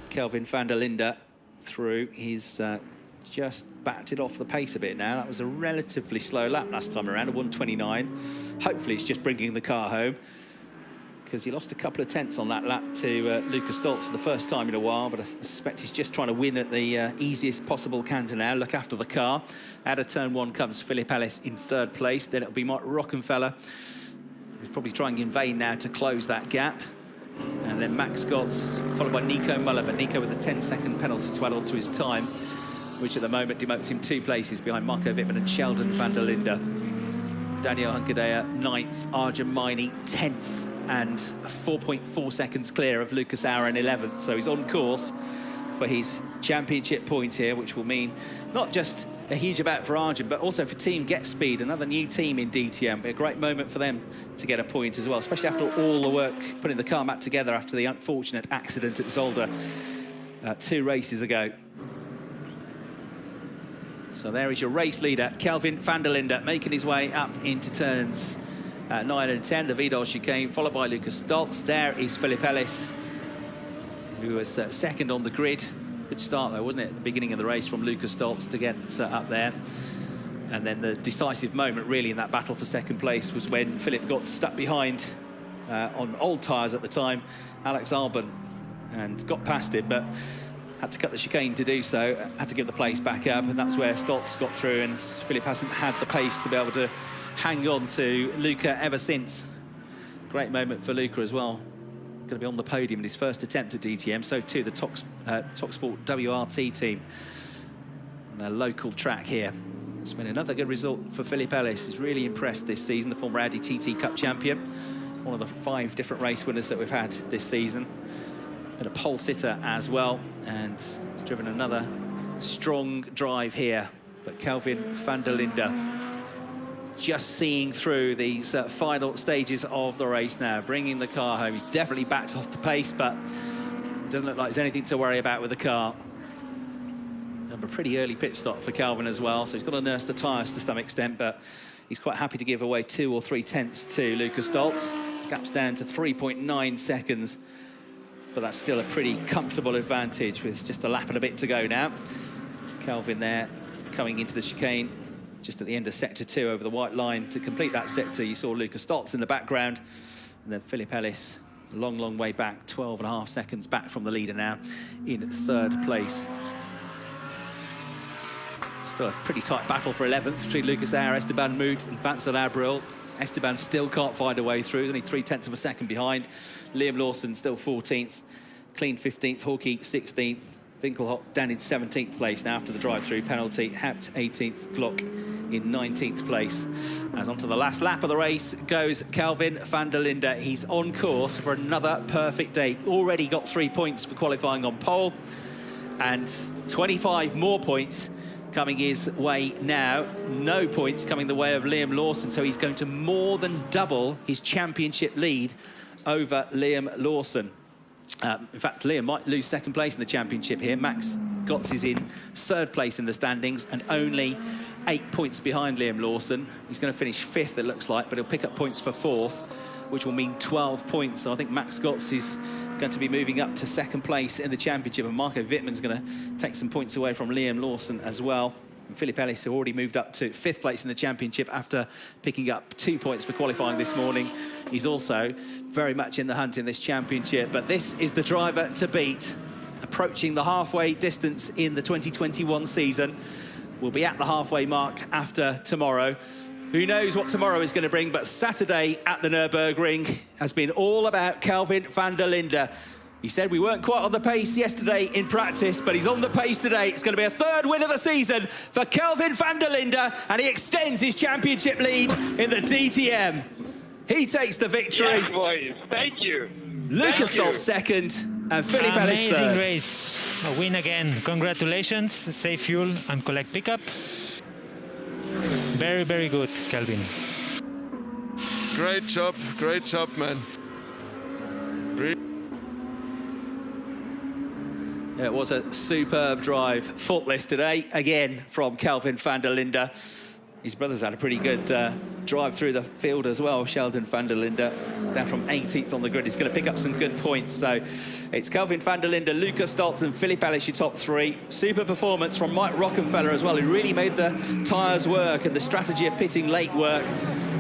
Kelvin Van Der Linde through. He's just batted off the pace a bit now. That was a relatively slow lap last time around, a 1:29. Hopefully it's just bringing the car home, because he lost a couple of tenths on that lap to Lucas Stoltz for the first time in a while, but I suspect he's just trying to win at the easiest possible canter now, look after the car. Out of turn 1 comes Philip Ellis in 3rd place, then it'll be Mike Rockefeller, who's probably trying in vain now to close that gap. And then Max Gotts, followed by Nico Muller, but Nico with a 10-second penalty to add on to his time, which at the moment demotes him 2 places behind Marco Wittmann and Sheldon Van Der Linde. Daniel Hunkadea 9th, Arjun Maini 10th, and 4.4 seconds clear of Lucas Auer in 11th. So he's on course for his championship point here, which will mean not just a huge amount for Arjun, but also for Team Get Speed, another new team in DTM. Be a great moment for them to get a point as well, especially after all the work putting the car back together after the unfortunate accident at Zolder 2 races ago. So there is your race leader, Kelvin Van Der Linde, making his way up into turns 9 and 10, the Vidal chicane, followed by Lucas Stoltz. There is Philip Ellis, who was second on the grid. Good start, though, wasn't it, at the beginning of the race from Lucas Stoltz to get up there. And then the decisive moment, really, in that battle for second place was when Philip got stuck behind, on old tyres at the time, Alex Albin, and got past him, but had to cut the chicane to do so, had to give the place back up, and that's where Stoltz got through, and Philip hasn't had the pace to be able to hang on to Luca ever since. Great moment for Luca as well. Going to be on the podium in his first attempt at DTM, so too the TalkSport WRT team. And their local track here. It's been another good result for Philip Ellis. He's really impressed this season, the former Audi TT Cup champion. One of the 5 different race winners that we've had this season. Been a pole sitter as well, and he's driven another strong drive here. But Kelvin Van Der Linde just seeing through these final stages of the race now, bringing the car home. He's definitely backed off the pace, but it doesn't look like there's anything to worry about with the car. And a pretty early pit stop for Kelvin as well, so he's got to nurse the tyres to some extent, but he's quite happy to give away 2 or 3 tenths to Lucas Stoltz. Gap's down to 3.9 seconds, but that's still a pretty comfortable advantage with just a lap and a bit to go now. Kelvin there coming into the chicane just at the end of sector 2 over the white line. To complete that sector, you saw Lucas Stoltz in the background, and then Philip Ellis a long, long way back, 12.5 seconds back from the leader now in 3rd place. Still a pretty tight battle for 11th between Lucas Ayer, Esteban Moot and Vincent Abril. Esteban still can't find a way through, only 0.3 of a second behind. Liam Lawson still 14th, Clean 15th, Hawkey 16th, Winkelhock down in 17th place now after the drive-through penalty. Haupt 18th, Glock in 19th place. As onto the last lap of the race goes Kelvin Van Der Linde. He's on course for another perfect day. Already got 3 points for qualifying on pole, and 25 more points coming his way now. No points coming the way of Liam Lawson, so he's going to more than double his championship lead over Liam Lawson. In fact, Liam might lose 2nd place in the championship here. Max Gotts is in 3rd place in the standings and only 8 points behind Liam Lawson. He's going to finish 5th, it looks like, but he'll pick up points for 4th, which will mean 12 points. So I think Max Gotts is going to be moving up to 2nd place in the championship, and Marco Wittmann's going to take some points away from Liam Lawson as well. And Philip Ellis, who already moved up to 5th place in the championship after picking up 2 points for qualifying this morning. He's also very much in the hunt in this championship, but this is the driver to beat. Approaching the halfway distance in the 2021 season. We'll be at the halfway mark after tomorrow. Who knows what tomorrow is going to bring, but Saturday at the Nurburgring has been all about Kelvin Van Der Linde. He said we weren't quite on the pace yesterday in practice, but he's on the pace today. It's going to be a 3rd win of the season for Kelvin Van Der Linde, and he extends his championship lead in the DTM. He takes the victory. Yes, boys. Thank you. Lucas Stoltz 2nd, and Philip Ellis 3rd. Amazing race. A win again. Congratulations. Save fuel and collect pickup. Very, very good, Kelvin. Great job, man. It was a superb drive, faultless today, again from Kelvin Van Der Linde. His brother's had a pretty good drive through the field as well, Sheldon Van Der Linde, down from 18th on the grid. He's going to pick up some good points. So it's Kelvin Van Der Linde, Lucas Stoltz and Philip Ellis, your top 3. Super performance from Mike Rockefeller as well, who really made the tyres work and the strategy of pitting late work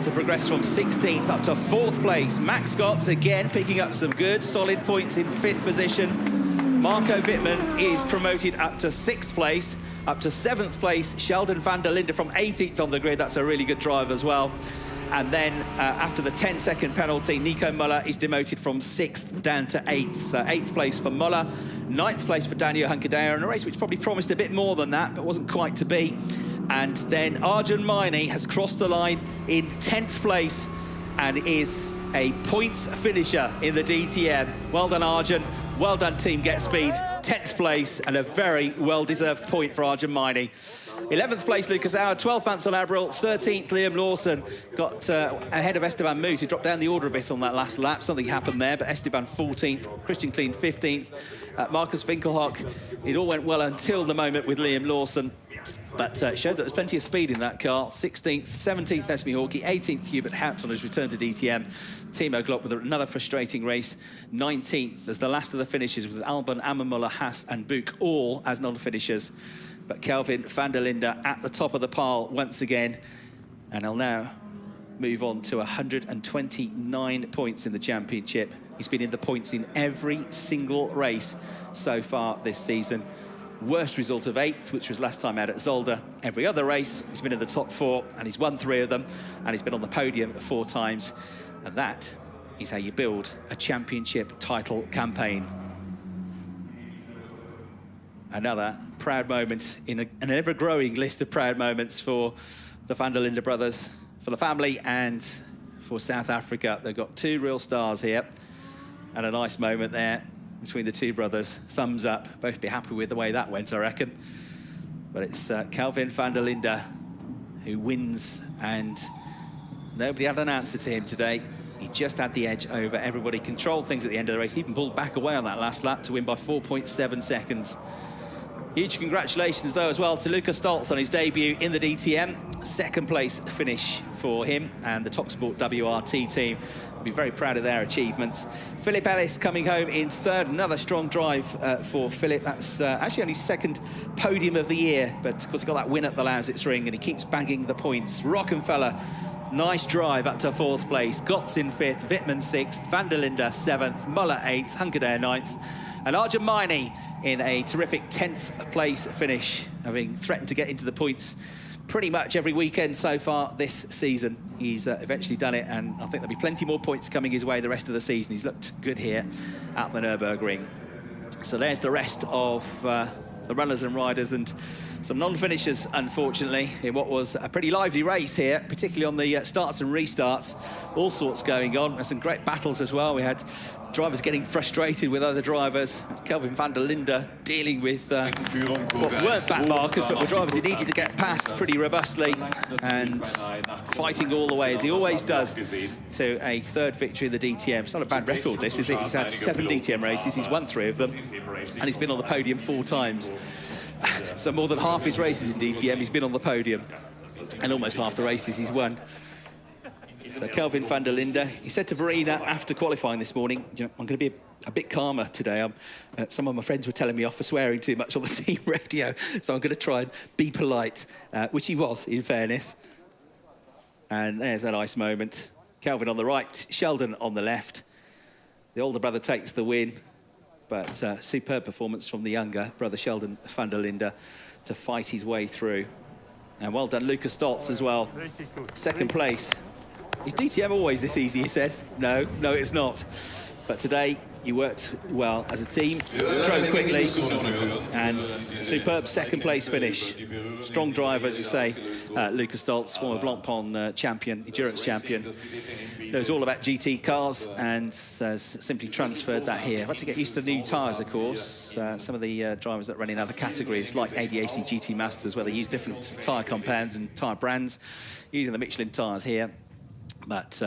to progress from 16th up to 4th place. Max Gotts again picking up some good, solid points in 5th position. Marco Wittmann is promoted up to 6th place. Up to 7th place, Sheldon Van Der Linde from 18th on the grid. That's a really good drive as well. And then after the 10-second penalty, Nico Muller is demoted from 6th down to 8th. So 8th place for Muller, 9th place for Daniel Hunkedaer in a race which probably promised a bit more than that, but wasn't quite to be. And then Arjun Maini has crossed the line in 10th place and is a points finisher in the DTM. Well done, Arjun. Well done, Team Get Speed. 10th place, and a very well-deserved point for Arjun Maini. 11th place, Lucas Auer. 12th, Ansel Abril. 13th, Liam Lawson. Got ahead of Esteban Moos, who dropped down the order a bit on that last lap. Something happened there, but Esteban 14th. Christian Klein 15th. Marcus Winkelhock. It all went well until the moment with Liam Lawson. But showed that there's plenty of speed in that car. 16th, 17th, Esme Hawkey. 18th, Hubert Haupt on his return to DTM. Timo Glock with another frustrating race. 19th as the last of the finishes, with Albon, Ammermuller, Haas and Buch all as non-finishers. But Kelvin Van Der Linde at the top of the pile once again. And he'll now move on to 129 points in the championship. He's been in the points in every single race so far this season. Worst result of 8th, which was last time out at Zolder. Every other race, he's been in the top 4, and he's won 3 of them, and he's been on the podium 4 times. And that is how you build a championship title campaign. Another proud moment in an ever-growing list of proud moments for the Van Der Linde brothers, for the family, and for South Africa. They've got 2 real stars here, and a nice moment there between the 2 brothers. Thumbs up. Both be happy with the way that went, I reckon. But it's Kelvin Van Der Linde who wins, and nobody had an answer to him today. He just had the edge over everybody, controlled things at the end of the race, even pulled back away on that last lap to win by 4.7 seconds. Huge congratulations, though, as well to Lucas Stoltz on his debut in the DTM. 2nd place finish for him, and the TalkSport WRT team will be very proud of their achievements. Philip Ellis coming home in 3rd. Another strong drive for Philip. That's actually only 2nd podium of the year, but of course he got that win at the Lausitz Ring, and he keeps bagging the points. Rockefeller, nice drive up to 4th place. Gotts in 5th, Wittmann 6th, Van der Linde 7th, Muller 8th, Hunkerdare 9th, and Arjun Maini in a terrific 10th place finish, having threatened to get into the points pretty much every weekend so far this season. He's eventually done it, and I think there'll be plenty more points coming his way the rest of the season. He's looked good here at the Nürburgring. So there's the rest of the runners and riders, and some non-finishers, unfortunately, in what was a pretty lively race here, particularly on the starts and restarts. All sorts going on. There's some great battles as well. We had drivers getting frustrated with other drivers. Kelvin Van Der Linde dealing with what weren't back markers, but were drivers he needed to get past pretty robustly, and fighting all the way, as he always does, to a 3rd victory in the DTM. It's not a bad record, this, is it? He's had 7 DTM races, he's won 3 of them, and he's been on the podium 4 times. So more than half his races in DTM, he's been on the podium, and almost half the races he's won. So Kelvin Van Der Linde, he said to Verena after qualifying this morning, you know, I'm going to be a bit calmer today. Some of my friends were telling me off for swearing too much on the team radio, so I'm going to try and be polite, which he was, in fairness. And there's a nice moment. Kelvin on the right, Sheldon on the left. The older brother takes the win, but superb performance from the younger brother, Sheldon Van Der Linde, to fight his way through. And well done, Lucas Stoltz as well. 2nd place. Is DTM always this easy, he says? No, it's not. But today, you worked well as a team, drove quickly, and superb 2nd place finish. Strong driver, as you say, Lucas Stoltz, former Blancpain champion, endurance champion. Knows all about GT cars and has simply transferred that here. I've had to get used to new tyres, of course. Some of the drivers that run in other categories, like ADAC GT Masters, where they use different tyre compounds and tyre brands, using the Michelin tyres here. But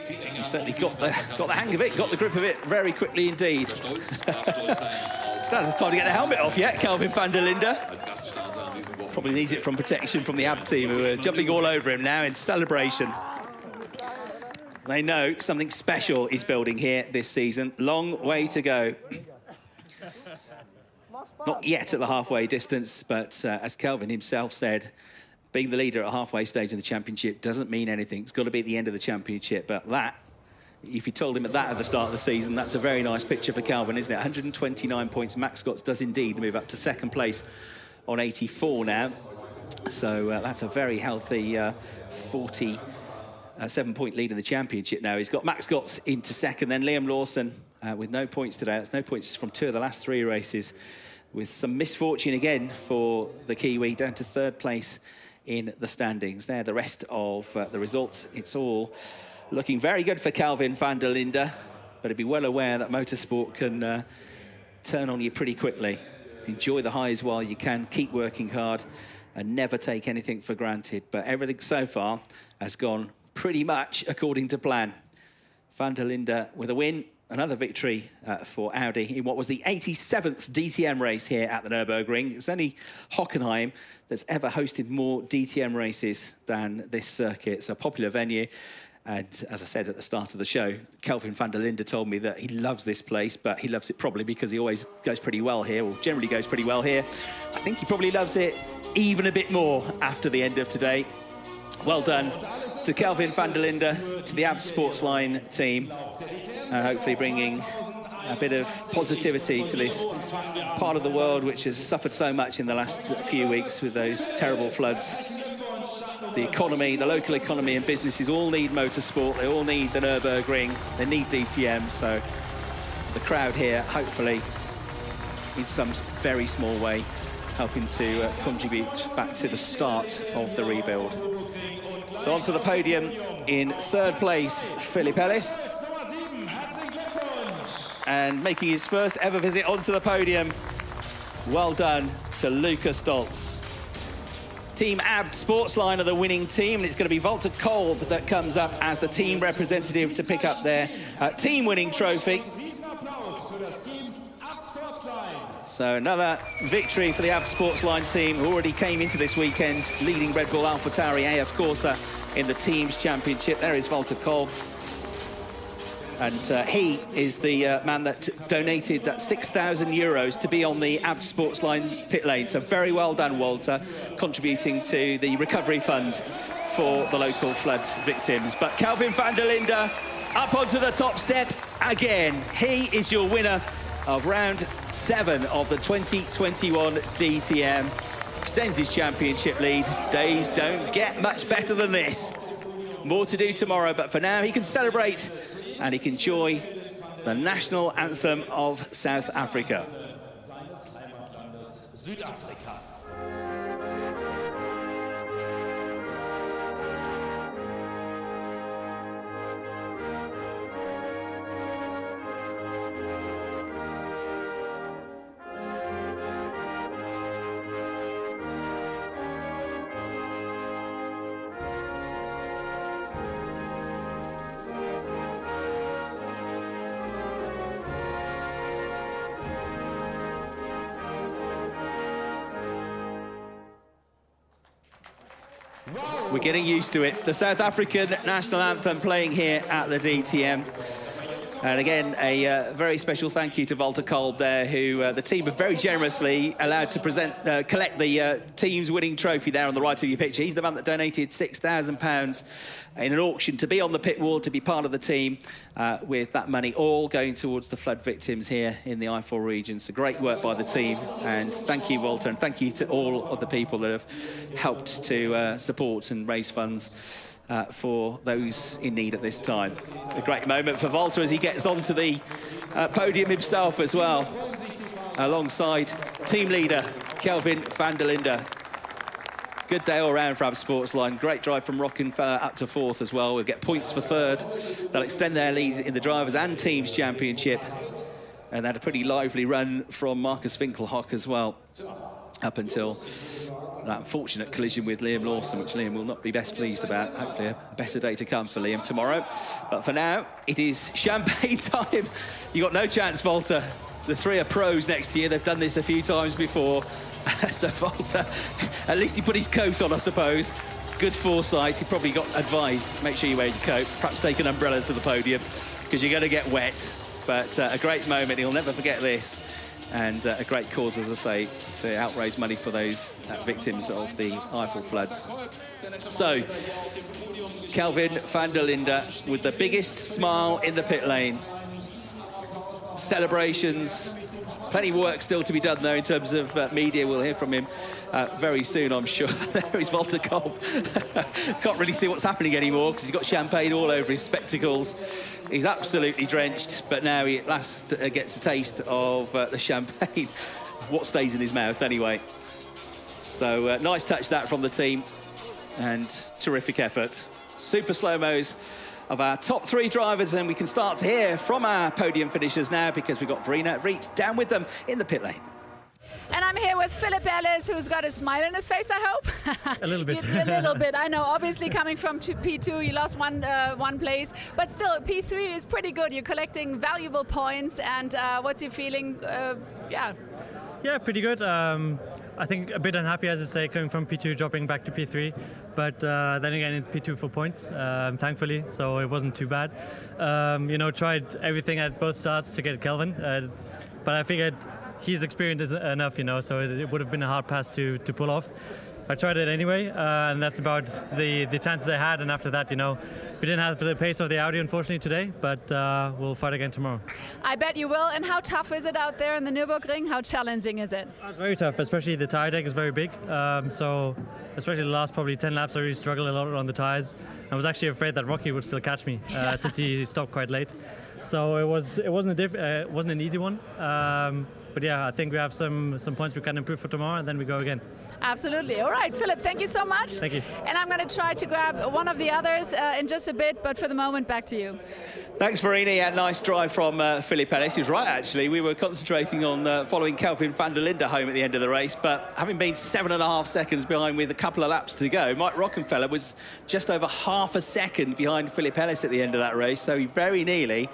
you certainly got the hang of it, got the grip of it very quickly indeed. Stands it's time to get the helmet off yet, Kelvin Van Der Linde. Probably needs it from protection from the AB team, who are jumping all over him now in celebration. They know something special is building here this season. Long way to go. Not yet at the halfway distance, but as Kelvin himself said, being the leader at a halfway stage of the championship doesn't mean anything. It's got to be at the end of the championship. But that, if you told him that at the start of the season, that's a very nice picture for Kelvin, isn't it? 129 points. Max Scotts does indeed move up to 2nd place on 84 now. So that's a very healthy 47-point lead in the championship now. He's got Max Scotts into 2nd, then Liam Lawson with no points today. That's no points from 2 of the last 3 races, with some misfortune again for the Kiwi, down to 3rd place in the standings. There, the rest of the results. It's all looking very good for Kelvin Van Der Linde, but he'd be well aware that motorsport can turn on you pretty quickly. Enjoy the highs while you can, keep working hard, and never take anything for granted. But everything so far has gone pretty much according to plan. Van Der Linde with a win, another victory for Audi in what was the 87th DTM race here at the Nurburgring. It's only Hockenheim that's ever hosted more DTM races than this circuit. It's a popular venue. And as I said at the start of the show, Kelvin Van Der Linde told me that he loves this place, but he loves it probably because he always goes pretty well here, or generally goes pretty well here. I think he probably loves it even a bit more after the end of today. Well done to Kelvin Van Der Linde, to the AB Sportsline team, hopefully bringing a bit of positivity to this part of the world which has suffered so much in the last few weeks with those terrible floods. The economy, the local economy and businesses all need motorsport. They all need the Nürburgring. They need DTM. So the crowd here, hopefully, in some very small way, helping to contribute back to the start of the rebuild. So onto the podium in third place, Philip Ellis. And making his first ever visit onto the podium, well done to Lucas Stoltz. Team AB Sportsline are the winning team, and it's going to be Walter Kolb that comes up as the team representative to pick up their team-winning trophy. So another victory for the AB Sportsline team, who already came into this weekend leading Red Bull AlphaTauri AF Corsa in the Teams Championship. There is Walter Kolb. And he is the man that donated that €6,000 to be on the AB Sportsline pit lane. So very well done, Walter, contributing to the recovery fund for the local flood victims. But Kelvin Van Der Linde up onto the top step again. He is your winner of round 7 of the 2021 DTM. Extends his championship lead. Days don't get much better than this. More to do tomorrow, but for now he can celebrate and he can enjoy the national anthem of South Africa. We're getting used to it. The South African national anthem playing here at the DTM. And again, a very special thank you to Walter Kolb there, who the team have very generously allowed to collect the team's winning trophy there on the right of your picture. He's the man that donated £6,000 in an auction to be on the pit wall, to be part of the team, with that money all going towards the flood victims here in the I4 region. So great work by the team, and thank you, Walter, and thank you to all of the people that have helped to support and raise funds for those in need at this time. A great moment for Walter as he gets onto the podium himself as well, alongside team leader Kelvin Van Der Linde. Good day all round for AB Sportsline. Great drive from Rockefeller up to 4th as well. We'll get points for 3rd. They'll extend their lead in the Drivers' and Teams Championship. And they had a pretty lively run from Marcus Winkelhock as well, up until that unfortunate collision with Liam Lawson, which Liam will not be best pleased about. Hopefully a better day to come for Liam tomorrow. But for now, it is champagne time. You got no chance, Walter. The 3 are pros next to you. They've done this a few times before. So Walter, at least he put his coat on, I suppose. Good foresight. He probably got advised, make sure you wear your coat. Perhaps take an umbrella to the podium, because you're going to get wet. But a great moment. He'll never forget this. And a great cause, as I say, to help raise money for those victims of the Eiffel floods. So, Kelvin Van Der Linde with the biggest smile in the pit lane. Celebrations. Plenty of work still to be done, though, in terms of media. We'll hear from him very soon, I'm sure. There is Walter Kolb. Can't really see what's happening anymore because he's got champagne all over his spectacles. He's absolutely drenched, but now he at last gets a taste of the champagne. What stays in his mouth, anyway. So, nice touch that from the team, and terrific effort. Super slow-mos of our top 3 drivers, and we can start to hear from our podium finishers now, because we've got Verena Vries down with them in the pit lane. And I'm here with Philip Ellis, who's got a smile on his face, I hope. A little bit. A little bit, I know. Obviously, coming from P2, you lost one place. But still, P3 is pretty good. You're collecting valuable points. And what's your feeling? Yeah, pretty good. I think a bit unhappy, as I say, coming from P2, dropping back to P3. But then again, it's P2 for points, thankfully, so it wasn't too bad. Tried everything at both starts to get Kelvin. But I figured he's experienced enough, so it would have been a hard pass to pull off. I tried it anyway, and that's about the chances I had. And after that, we didn't have the pace of the Audi, unfortunately, today, but we'll fight again tomorrow. I bet you will. And how tough is it out there in the Nürburgring? How challenging is it? It's very tough, especially the tire deck is very big. So especially the last probably 10 laps, I really struggled a lot on the tires. I was actually afraid that Rocky would still catch me since he stopped quite late. So it wasn't an easy one. But yeah, I think we have some points we can improve for tomorrow, and then we go again. Absolutely. All right, Philip, thank you so much. Thank you. And I'm going to try to grab one of the others in just a bit, but for the moment, back to you. Thanks, Verena. Yeah, nice drive from Philip Ellis. He was right, actually. We were concentrating on following Kelvin Van Der Linde home at the end of the race, but having been 7.5 seconds behind with a couple of laps to go, Mike Rockefeller was just over half a second behind Philip Ellis at the end of that race, so he very nearly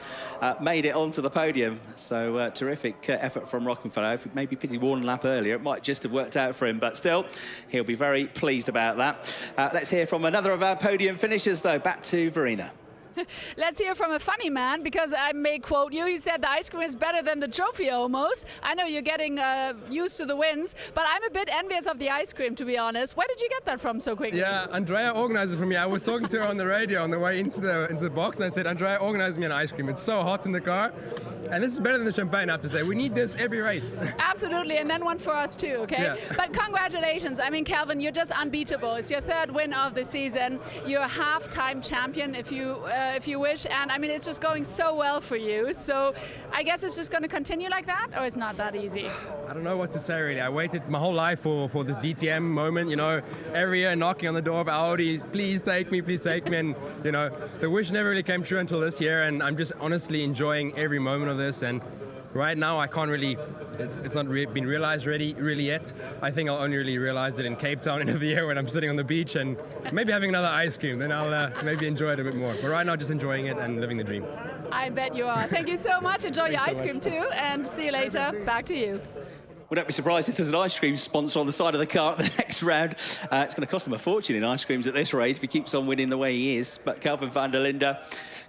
made it onto the podium. So terrific effort from Rockefeller. If maybe pity one lap earlier, it might just have worked out for him, but still, he'll be very pleased about that. Let's hear from another of our podium finishers, though. Back to Verena. Let's hear from a funny man, because I may quote you. He said the ice cream is better than the trophy almost. I know you're getting used to the wins, but I'm a bit envious of the ice cream, to be honest. Where did you get that from so quickly? Yeah, Andrea organized it for me. I was talking to her on the radio on the way into the box, and I said, Andrea, organize me an ice cream. It's so hot in the car. And this is better than the champagne, I have to say. We need this every race. Absolutely, and then one for us too, okay? Yeah. But congratulations. I mean, Kelvin, you're just unbeatable. It's your 3rd win of the season. You're a half-time champion, if you wish, and I mean, it's just going so well for you. So I guess it's just going to continue like that, or it's not that easy? I don't know what to say, really. I waited my whole life for this DTM moment, every year knocking on the door of Audi, please take me, and, the wish never really came true until this year, and I'm just honestly enjoying every moment of this. And right now, I can't really, it's not been realized really yet. I think I'll only really realize it in Cape Town end of the year when I'm sitting on the beach and maybe having another ice cream. Then I'll maybe enjoy it a bit more. But right now, just enjoying it and living the dream. I bet you are. Thank you so much. Enjoy your ice cream too, and see you later. Back to you. We don't be surprised if there's an ice cream sponsor on the side of the car at the next round. It's going to cost him a fortune in ice creams at this rate if he keeps on winning the way he is. But Kelvin Van Der Linde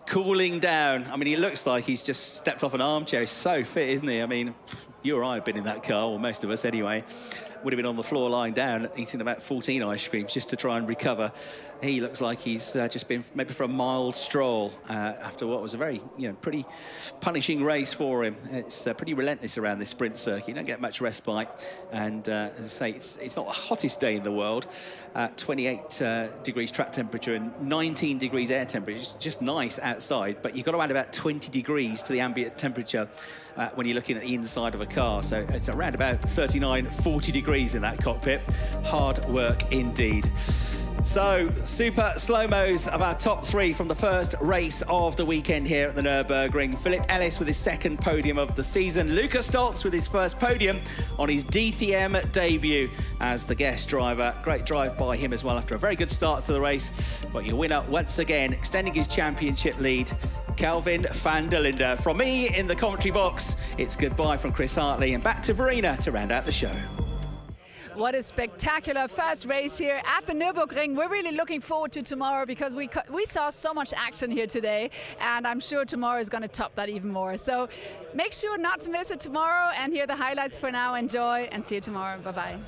cooling down. I mean, he looks like he's just stepped off an armchair. He's so fit, isn't he? I mean, you or I have been in that car, or most of us anyway. Would have been on the floor lying down, eating about 14 ice creams just to try and recover. He looks like he's just been maybe for a mild stroll after what was a very, pretty punishing race for him. It's pretty relentless around this sprint circuit. You don't get much respite. And as I say, it's not the hottest day in the world. 28 degrees track temperature and 19 degrees air temperature. It's just nice outside, but you've got to add about 20 degrees to the ambient temperature when you're looking at the inside of a car. So it's around about 39, 40 degrees in that cockpit. Hard work indeed. So, super slow-mos of our top 3 from the first race of the weekend here at the Nürburgring. Philip Ellis with his 2nd podium of the season. Lucas Stoltz with his 1st podium on his DTM debut as the guest driver. Great drive by him as well after a very good start to the race. But your winner once again, extending his championship lead, Kelvin Van Der Linde. From me in the commentary box, it's goodbye from Chris Hartley and back to Verena to round out the show. What a spectacular first race here at the Nürburgring. We're really looking forward to tomorrow, because we saw so much action here today, and I'm sure tomorrow is going to top that even more. So make sure not to miss it tomorrow, and hear the highlights for now. Enjoy, and see you tomorrow. Bye-bye.